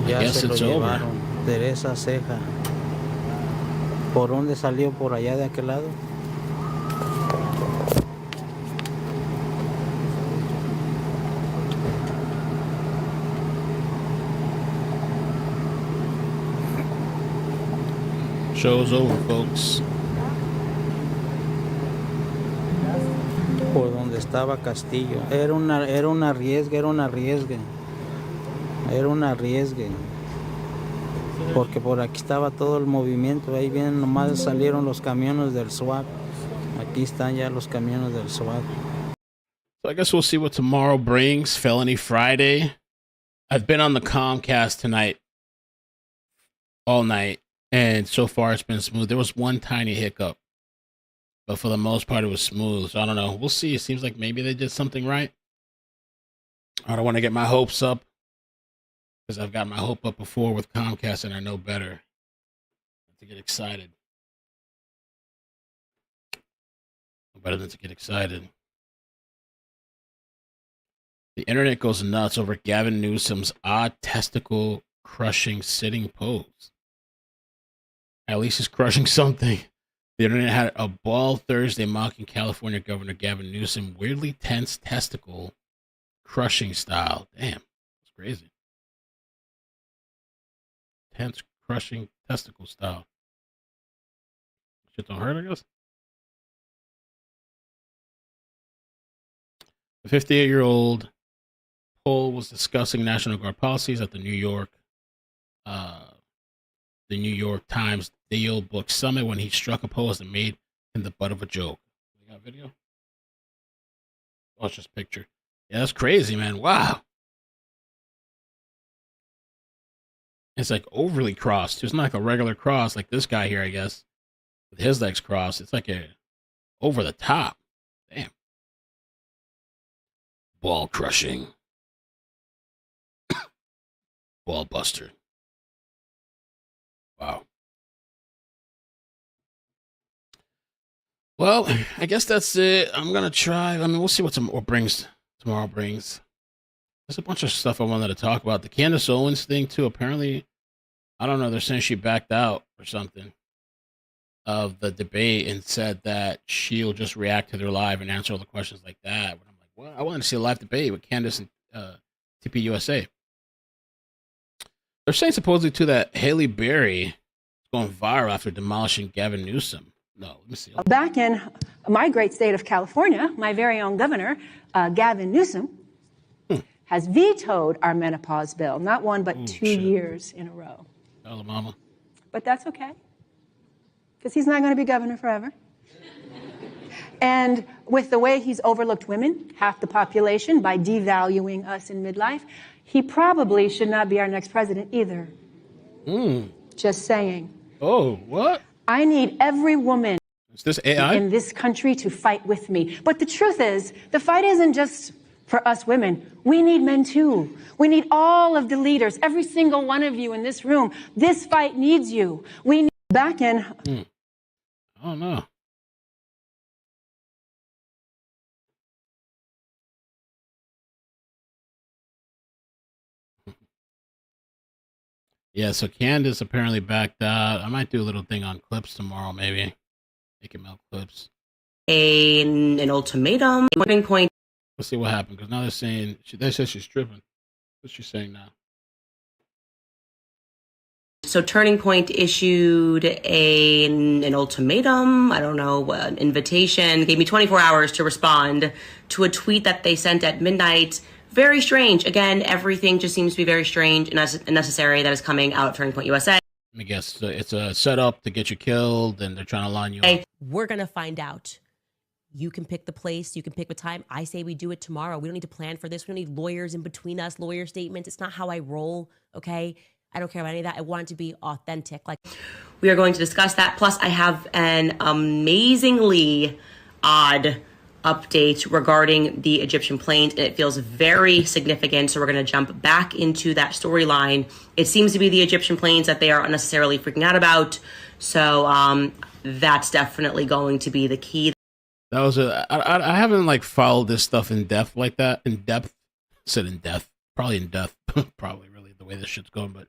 Ya se lo llevaron. Teresa Ceja. ¿Por dónde salió? ¿Por allá de aquel lado? Show's over, folks. Por donde estaba Castillo. Era un arriesgue. Porque por aquí estaba todo el movimiento. Ahí vienen, nomás salieron los camiones del SWAT. Aquí están ya los camiones del SWAT. So I guess we'll see what tomorrow brings. Felony Friday. I've been on the Comcast tonight, all night, and so far it's been smooth. There was one tiny hiccup, but for the most part it was smooth. So I don't know. We'll see. It seems like maybe they did something right. I don't want to get my hopes up because I've got my hope up before with Comcast and I know better. To get excited. Better than to get excited. The internet goes nuts over Gavin Newsom's odd testicle crushing sitting pose. At least he's crushing something. The internet had a ball Thursday mocking California Governor Gavin Newsom weirdly tense testicle crushing style. Damn, that's crazy. Tense crushing testicle style. Shit don't hurt, I guess. The 58-year-old Poll was discussing National Guard policies at the New York Times Deal Book Summit when he struck a pose and made him the butt of a joke. We got video? Oh, it's just a picture. Yeah, that's crazy, man. Wow. It's like overly crossed. It's not like a regular cross like this guy here, I guess. With his legs crossed. It's like a over the top. Damn. Ball crushing. Ball buster. Wow. Well, I guess that's it. I'm gonna try. I mean, we'll see what tomorrow brings. There's a bunch of stuff I wanted to talk about. The Candace Owens thing too. Apparently, I don't know. They're saying she backed out or something of the debate and said that she'll just react to their live and answer all the questions like that. But I'm like, well, I want to see a live debate with Candace and TPUSA. They're saying supposedly too that Haley Berry is going viral after demolishing Gavin Newsom. No, let me see. Back in my great state of California, my very own governor, Gavin Newsom, has vetoed our menopause bill, not one, but 2 years in a row. Alabama. But that's okay, because he's not going to be governor forever. And with the way he's overlooked women, half the population, by devaluing us in midlife, he probably should not be our next president either. Just saying. Oh, what? I need every woman Is this AI? in this country to fight with me. But the truth is, the fight isn't just for us women. We need men too. We need all of the leaders, every single one of you in this room. This fight needs you. We need back in. Oh, no. Yeah, so Candace apparently backed out. I might do a little thing on clips tomorrow, maybe. Make him out clips. An ultimatum. Turning Point. Let's see what happened, because now they're saying, they said she's tripping. What's she saying now? So Turning Point issued an ultimatum, I don't know, an invitation, gave me 24 hours to respond to a tweet that they sent at midnight. Very strange. Again, everything just seems to be very strange and unnecessary that is coming out of Turning Point USA. Let me guess. It's a setup to get you killed, and they're trying to line you up. We're going to find out. You can pick the place. You can pick the time. I say we do it tomorrow. We don't need to plan for this. We don't need lawyers in between us, lawyer statements. It's not how I roll, okay? I don't care about any of that. I want it to be authentic. We are going to discuss that. Plus, I have an amazingly odd update regarding the Egyptian planes, and it feels very significant. So we're going to jump back into that storyline. It seems to be the Egyptian planes that they are unnecessarily freaking out about. So that's definitely going to be the key. That was I haven't followed this stuff in depth like that. In depth, said in depth, probably in depth, probably really the way this shit's going. But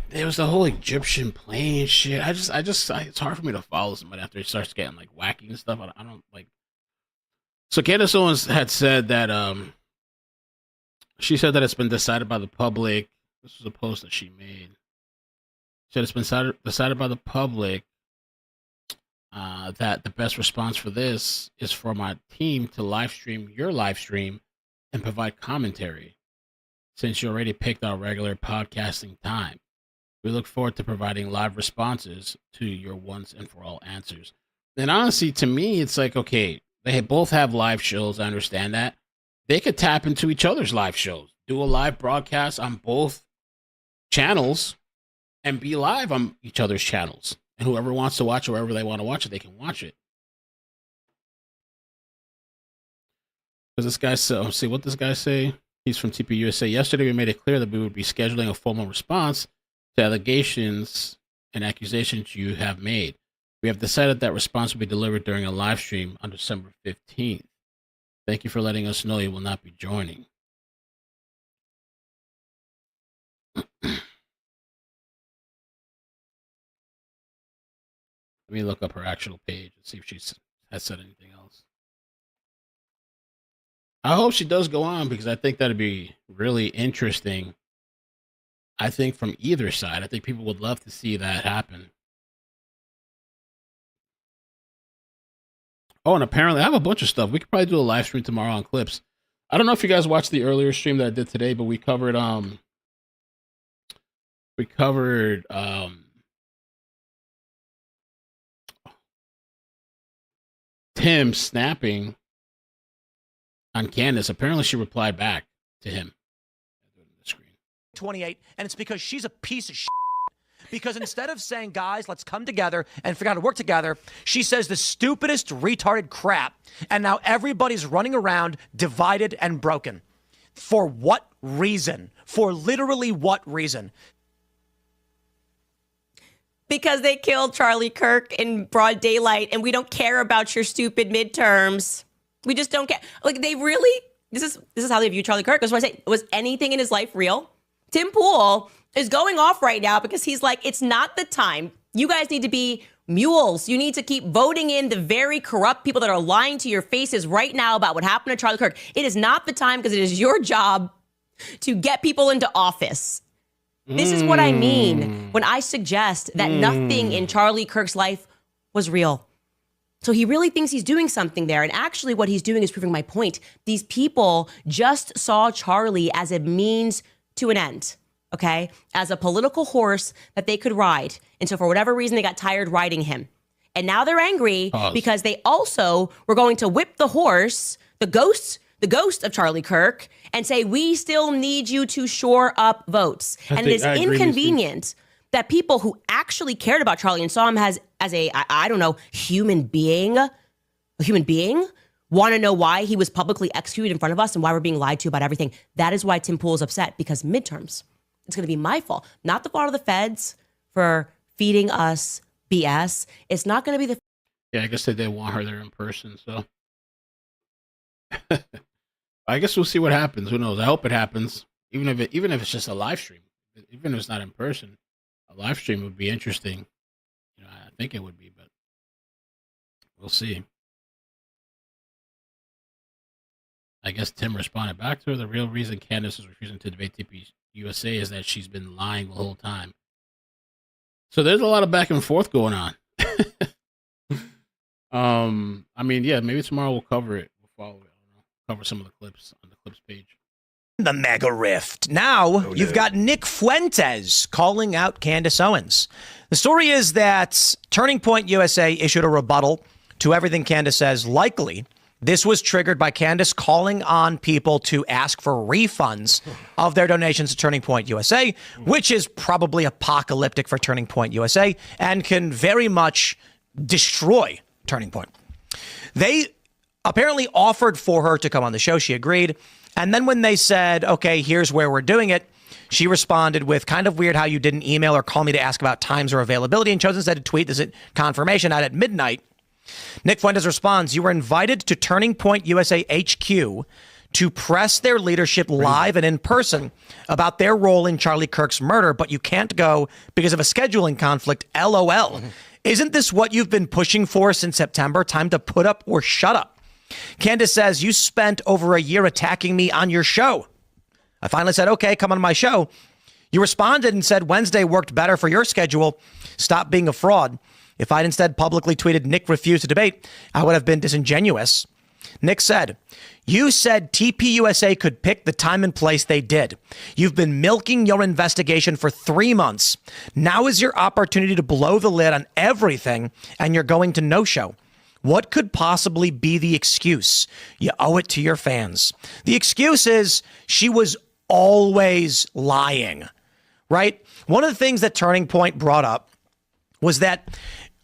there was the whole Egyptian plane shit. It's hard for me to follow somebody after it starts getting wacky and stuff. I don't like. So Candace Owens had said that she said that it's been decided by the public. This was a post that she made. She said it's been decided by the public that the best response for this is for my team to live stream your live stream and provide commentary, since you already picked our regular podcasting time. We look forward to providing live responses to your once and for all answers. And honestly, to me, it's okay, they both have live shows. I understand that. They could tap into each other's live shows, do a live broadcast on both channels, and be live on each other's channels. And whoever wants to watch it, wherever they want to watch it, they can watch it. Because this guy said, see what this guy say? He's from TPUSA. Yesterday, we made it clear that we would be scheduling a formal response to allegations and accusations you have made. We have decided that response will be delivered during a live stream on December 15th. Thank you for letting us know you will not be joining. Let me look up her actual page and see if she has said anything else. I hope she does go on, because I think that'd be really interesting. I think from either side, I think people would love to see that happen. Oh, and apparently I have a bunch of stuff. We could probably do a live stream tomorrow on clips. I don't know if you guys watched the earlier stream that I did today, but we covered Tim snapping on Candace. Apparently she replied back to him. 28, and it's because she's a piece of shit. Because instead of saying, guys, let's come together and figure out how to work together, she says the stupidest retarded crap. And now everybody's running around divided and broken. For what reason? For literally what reason? Because they killed Charlie Kirk in broad daylight, and we don't care about your stupid midterms. We just don't care. They really, this is how they view Charlie Kirk. That's why I say, was anything in his life real? Tim Pool is going off right now because he's like, it's not the time. You guys need to be mules. You need to keep voting in the very corrupt people that are lying to your faces right now about what happened to Charlie Kirk. It is not the time, because it is your job to get people into office. This is what I mean when I suggest that nothing in Charlie Kirk's life was real. So he really thinks he's doing something there. And actually what he's doing is proving my point. These people just saw Charlie as a means to an end, okay? As a political horse that they could ride. And so for whatever reason, they got tired riding him. And now they're angry because they also were going to whip the horse, the ghost of Charlie Kirk, and say, we still need you to shore up votes. And it is inconvenient that people who actually cared about Charlie and saw him as a, I don't know, human being, want to know why he was publicly executed in front of us and why we're being lied to about everything. That is why Tim Pool is upset, because midterms, it's going to be my fault, not the fault of the feds for feeding us BS. It's not going to be the. Yeah, I guess they did want her there in person, so. I guess we'll see what happens. Who knows? I hope it happens. even if it's just a live stream, even if it's not in person, a live stream would be interesting. I think it would be, but we'll see. I guess Tim responded back to her. The real reason Candace is refusing to debate TP USA is that she's been lying the whole time. So there's a lot of back and forth going on. I mean, yeah, maybe tomorrow we'll cover it. We'll follow it. Cover some of the clips on the clips page. The mega rift. Now you've got Nick Fuentes calling out Candace Owens. The story is that Turning Point USA issued a rebuttal to everything Candace says. Likely, this was triggered by Candace calling on people to ask for refunds of their donations to Turning Point USA, which is probably apocalyptic for Turning Point USA and can very much destroy Turning Point. They apparently offered for her to come on the show. She agreed. And then when they said, okay, here's where we're doing it, she responded with, kind of weird how you didn't email or call me to ask about times or availability, and chose instead to tweet this confirmation out at midnight. Nick Fuentes responds, you were invited to Turning Point USA HQ to press their leadership live and in person about their role in Charlie Kirk's murder, but you can't go because of a scheduling conflict. LOL. Isn't this what you've been pushing for since September? Time to put up or shut up. Candace says, you spent over a year attacking me on your show. I finally said, okay, come on my show. You responded and said Wednesday worked better for your schedule. Stop being a fraud. If I'd instead publicly tweeted Nick refused to debate, I would have been disingenuous. Nick said, you said TPUSA could pick the time and place they did. You've been milking your investigation for 3 months. Now is your opportunity to blow the lid on everything, and you're going to no-show. What could possibly be the excuse? You owe it to your fans. The excuse is she was always lying, right? One of the things that Turning Point brought up was that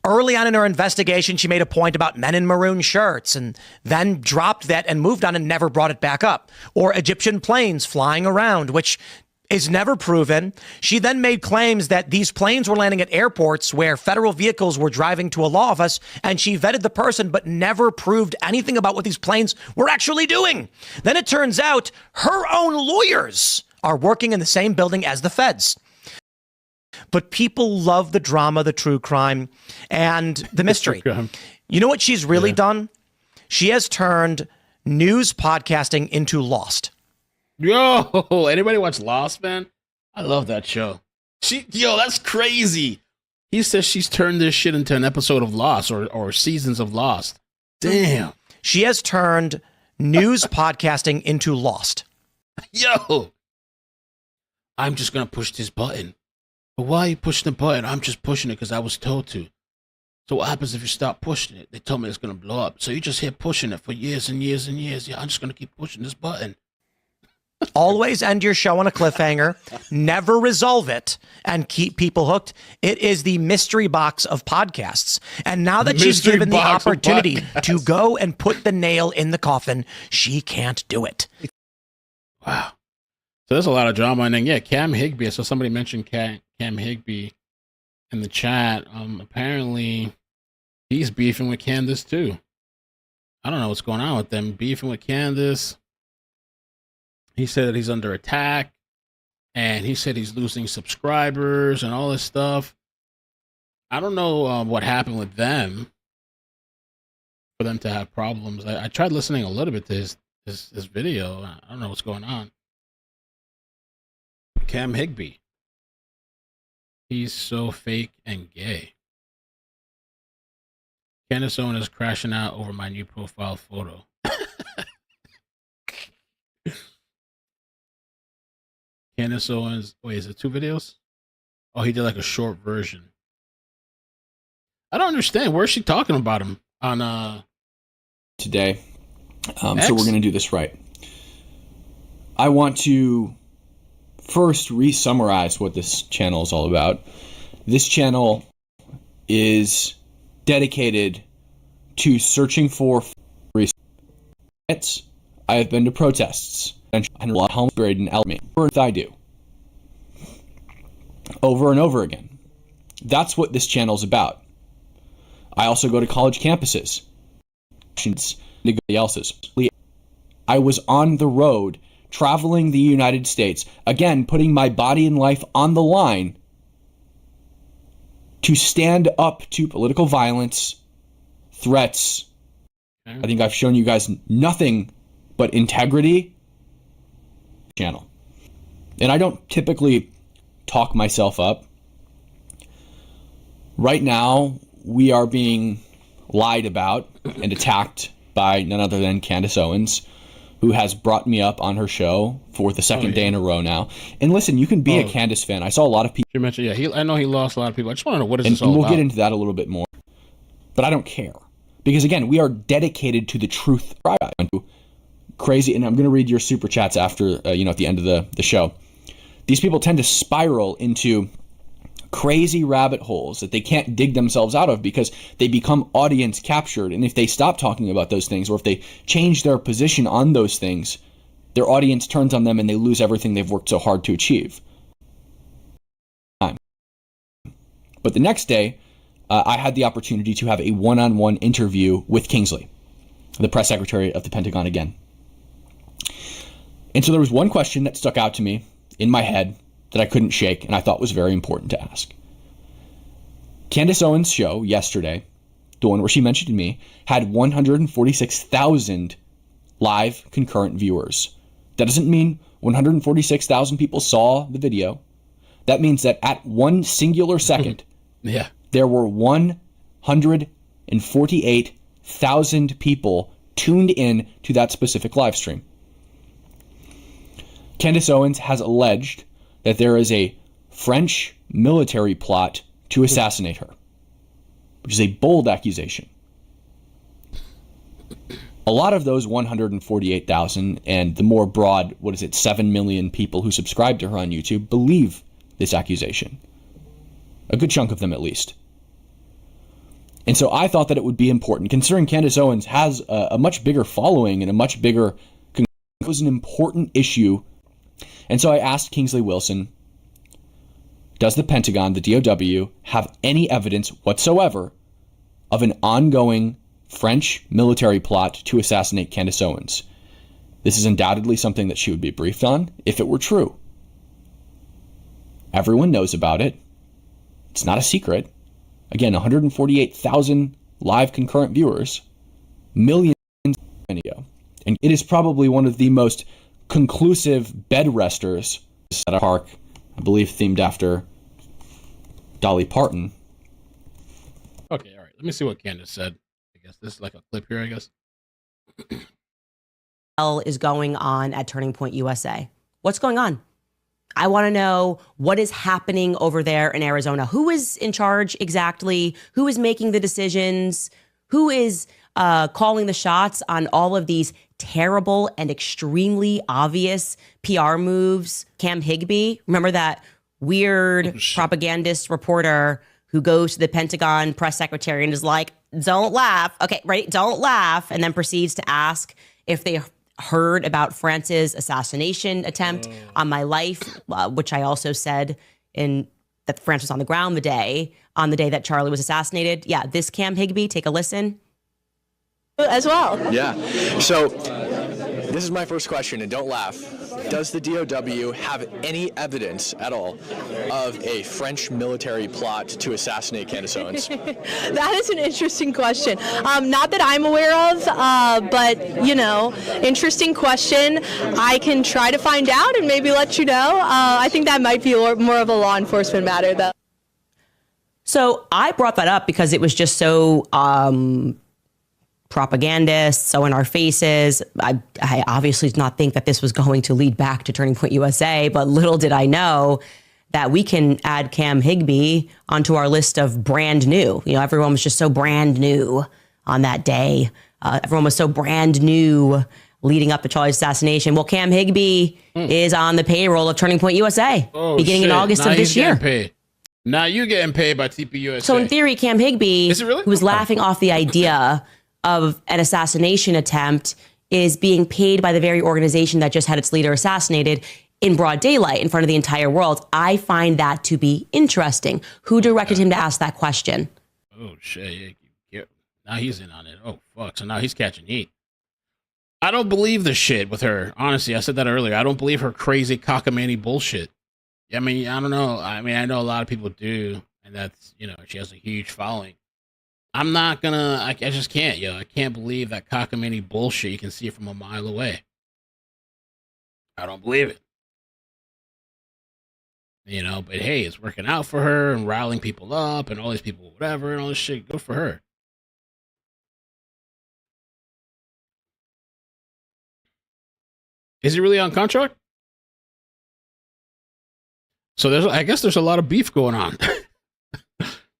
early on in her investigation, she made a point about men in maroon shirts and then dropped that and moved on and never brought it back up. Or Egyptian planes flying around, which is never proven. She then made claims that these planes were landing at airports where federal vehicles were driving to a law office, and she vetted the person but never proved anything about what these planes were actually doing. Then it turns out her own lawyers are working in the same building as the feds. But people love the drama, the true crime, and the mystery. You know what she's really done? She has turned news podcasting into Lost. Yo, anybody watch Lost, man? I love that show. That's crazy. He says she's turned this shit into an episode of Lost or seasons of Lost. Damn. She has turned news podcasting into Lost. Yo, I'm just going to push this button. But why are you pushing the button? I'm just pushing it because I was told to. So what happens if you stop pushing it? They told me it's going to blow up. So you just keep pushing it for years and years and years. Yeah, I'm just going to keep pushing this button. Always end your show on a cliffhanger, never resolve it, and keep people hooked. It is the mystery box of podcasts. And now that she's given the opportunity to go and put the nail in the coffin, she can't do it. Wow. So there's a lot of drama. And then, yeah, Cam Higbee. So somebody mentioned Cam Higbee in the chat. Apparently, he's beefing with Candace, too. I don't know what's going on with them. Beefing with Candace. He said that he's under attack, and he said he's losing subscribers and all this stuff. I don't know what happened with them for them to have problems. I tried listening a little bit to his video. I don't know what's going on. Cam Higbee. He's so fake and gay. Candace Owens is crashing out over my new profile photo. Candace Owens. Wait, is it 2 videos? Oh, he did like a short version. I don't understand. Where is she talking about him on today? So we're going to do this right. I want to first re-summarize what this channel is all about. This channel is dedicated to searching for reasons. I have been to protests and a lot of homes buried in Alabama. I do over and over again. That's what this channel is about. I also go to college campuses. Else's. I was on the road traveling the United States, again, putting my body and life on the line to stand up to political violence, threats. I think I've shown you guys nothing but integrity. Channel. And I don't typically talk myself up. Right now, we are being lied about and attacked by none other than Candace Owens, who has brought me up on her show for the second day in a row now. And listen, you can be a Candace fan. I saw a lot of people. You mentioned, I know he lost a lot of people. I just want to know, what is and this all we'll about? get into that a little bit more. But I don't care. Because again, we are dedicated to the truth. Crazy, and I'm going to read your super chats after, at the end of the show. These people tend to spiral into crazy rabbit holes that they can't dig themselves out of because they become audience captured. And if they stop talking about those things, or if they change their position on those things, their audience turns on them and they lose everything they've worked so hard to achieve. But the next day, I had the opportunity to have a one-on-one interview with Kingsley, the press secretary of the Pentagon again. And so there was one question that stuck out to me in my head that I couldn't shake, and I thought was very important to ask. Candace Owens' show yesterday, the one where she mentioned me, had 146,000 live concurrent viewers. That doesn't mean 146,000 people saw the video. That means that at one singular second, there were 148,000 people tuned in to that specific live stream. Candace Owens has alleged that there is a French military plot to assassinate her, which is a bold accusation. A lot of those 148,000 and the more broad, 7 million people who subscribe to her on YouTube believe this accusation. A good chunk of them, at least. And so I thought that it would be important, considering Candace Owens has a much bigger following and a much bigger... It was an important issue. And so I asked Kingsley Wilson, does the Pentagon, the DOW, have any evidence whatsoever of an ongoing French military plot to assassinate Candace Owens? This is undoubtedly something that she would be briefed on if it were true. Everyone knows about it. It's not a secret. Again, 148,000 live concurrent viewers, millions video. And it is probably one of the most conclusive bed resters at a park, I believe themed after Dolly Parton. Okay, all right. Let me see what Candace said. I guess this is like a clip here, I guess. Is going on at Turning Point USA? What's going on? I want to know what is happening over there in Arizona. Who is in charge exactly? Who is making the decisions? Who is calling the shots on all of these terrible and extremely obvious PR moves? Cam Higbee, remember that weird propagandist reporter who goes to the Pentagon press secretary and is like, don't laugh. Okay, right? Don't laugh. And then proceeds to ask if they heard about France's assassination attempt on my life, which I also said that France was on the ground the day that Charlie was assassinated. Yeah, this Cam Higbee, take a listen. As well. Yeah. So this is my first question, and don't laugh. Does the DOW have any evidence at all of a French military plot to assassinate Candace Owens? That is an interesting question. Not that I'm aware of, but, interesting question. I can try to find out and maybe let you know. I think that might be more of a law enforcement matter, though. So I brought that up because it was just so propagandist, so in our faces. I obviously did not think that this was going to lead back to Turning Point USA, but little did I know that we can add Cam Higbee onto our list of brand new. Everyone was just so brand new on that day. Everyone was so brand new leading up to Charlie's assassination. Well, Cam Higbee is on the payroll of Turning Point USA beginning in August of this year. Paid. Now you're getting paid by TPUSA. So in theory, Cam Higbee, who was laughing off the idea of an assassination attempt, is being paid by the very organization that just had its leader assassinated in broad daylight in front of the entire world. I find that to be interesting. Who directed him to ask that question? Oh, shit. Yeah. Now he's in on it. Oh, fuck. So now he's catching heat. I don't believe the shit with her. Honestly, I said that earlier. I don't believe her crazy cockamamie bullshit. I mean, I don't know. I mean, I know a lot of people do, and that's, you know, she has a huge following. I'm not gonna. I just can't, yo. I can't believe that cockamamie bullshit. You can see it from a mile away. I don't believe it. You know, but hey, it's working out for her and riling people up and all these people, whatever, and all this shit. Good for her. Is he really on contract? So I guess there's a lot of beef going on.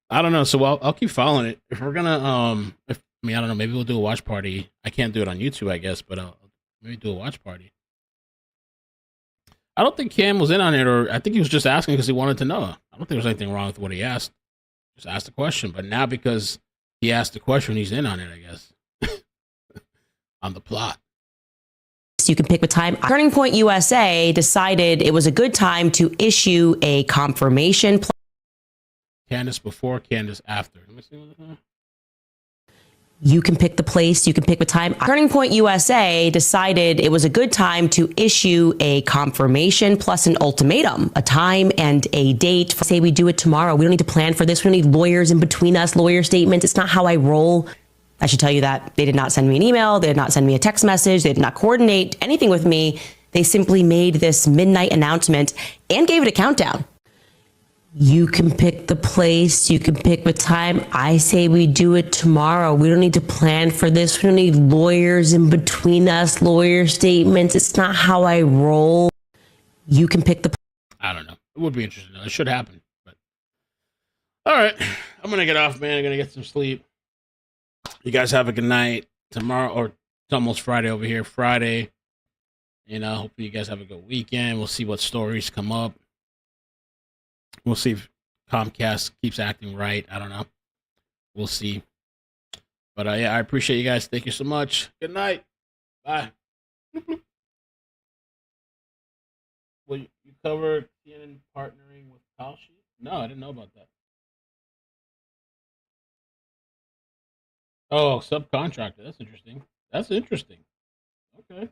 I don't know. So I'll keep following it. If we're gonna, I don't know, maybe we'll do a watch party. I can't do it on YouTube, I guess, but I'll maybe do a watch party. I don't think Cam was in on it, or I think he was just asking because he wanted to know. I don't think there's anything wrong with what he asked. Just asked the question. But now because he asked the question, he's in on it, I guess. On the plot. You can pick the time. Turning Point USA decided it was a good time to issue a confirmation. Candace before, Candace after. Let me see what You can pick the place, you can pick the time. Turning Point USA decided it was a good time to issue a confirmation plus an ultimatum, a time and a date. Say we do it tomorrow. We don't need to plan for this. We don't need lawyers in between us, lawyer statements. It's not how I roll. I should tell you that they did not send me an email. They did not send me a text message. They did not coordinate anything with me. They simply made this midnight announcement and gave it a countdown. You can pick the place. You can pick the time. I say we do it tomorrow. We don't need to plan for this. We don't need lawyers in between us, lawyer statements. It's not how I roll. You can pick the... I don't know. It would be interesting. It should happen. But all right. I'm going to get off, man. I'm going to get some sleep. You guys have a good night. Tomorrow, or it's almost Friday over here. Friday. You know, hopefully you guys have a good weekend. We'll see what stories come up. We'll see if Comcast keeps acting right. I don't know. We'll see. But yeah, I appreciate you guys. Thank you so much. Good night. Bye. Well, you covered CNN partnering with Kalshi? No, I didn't know about that. Oh, subcontractor. That's interesting. That's interesting. Okay.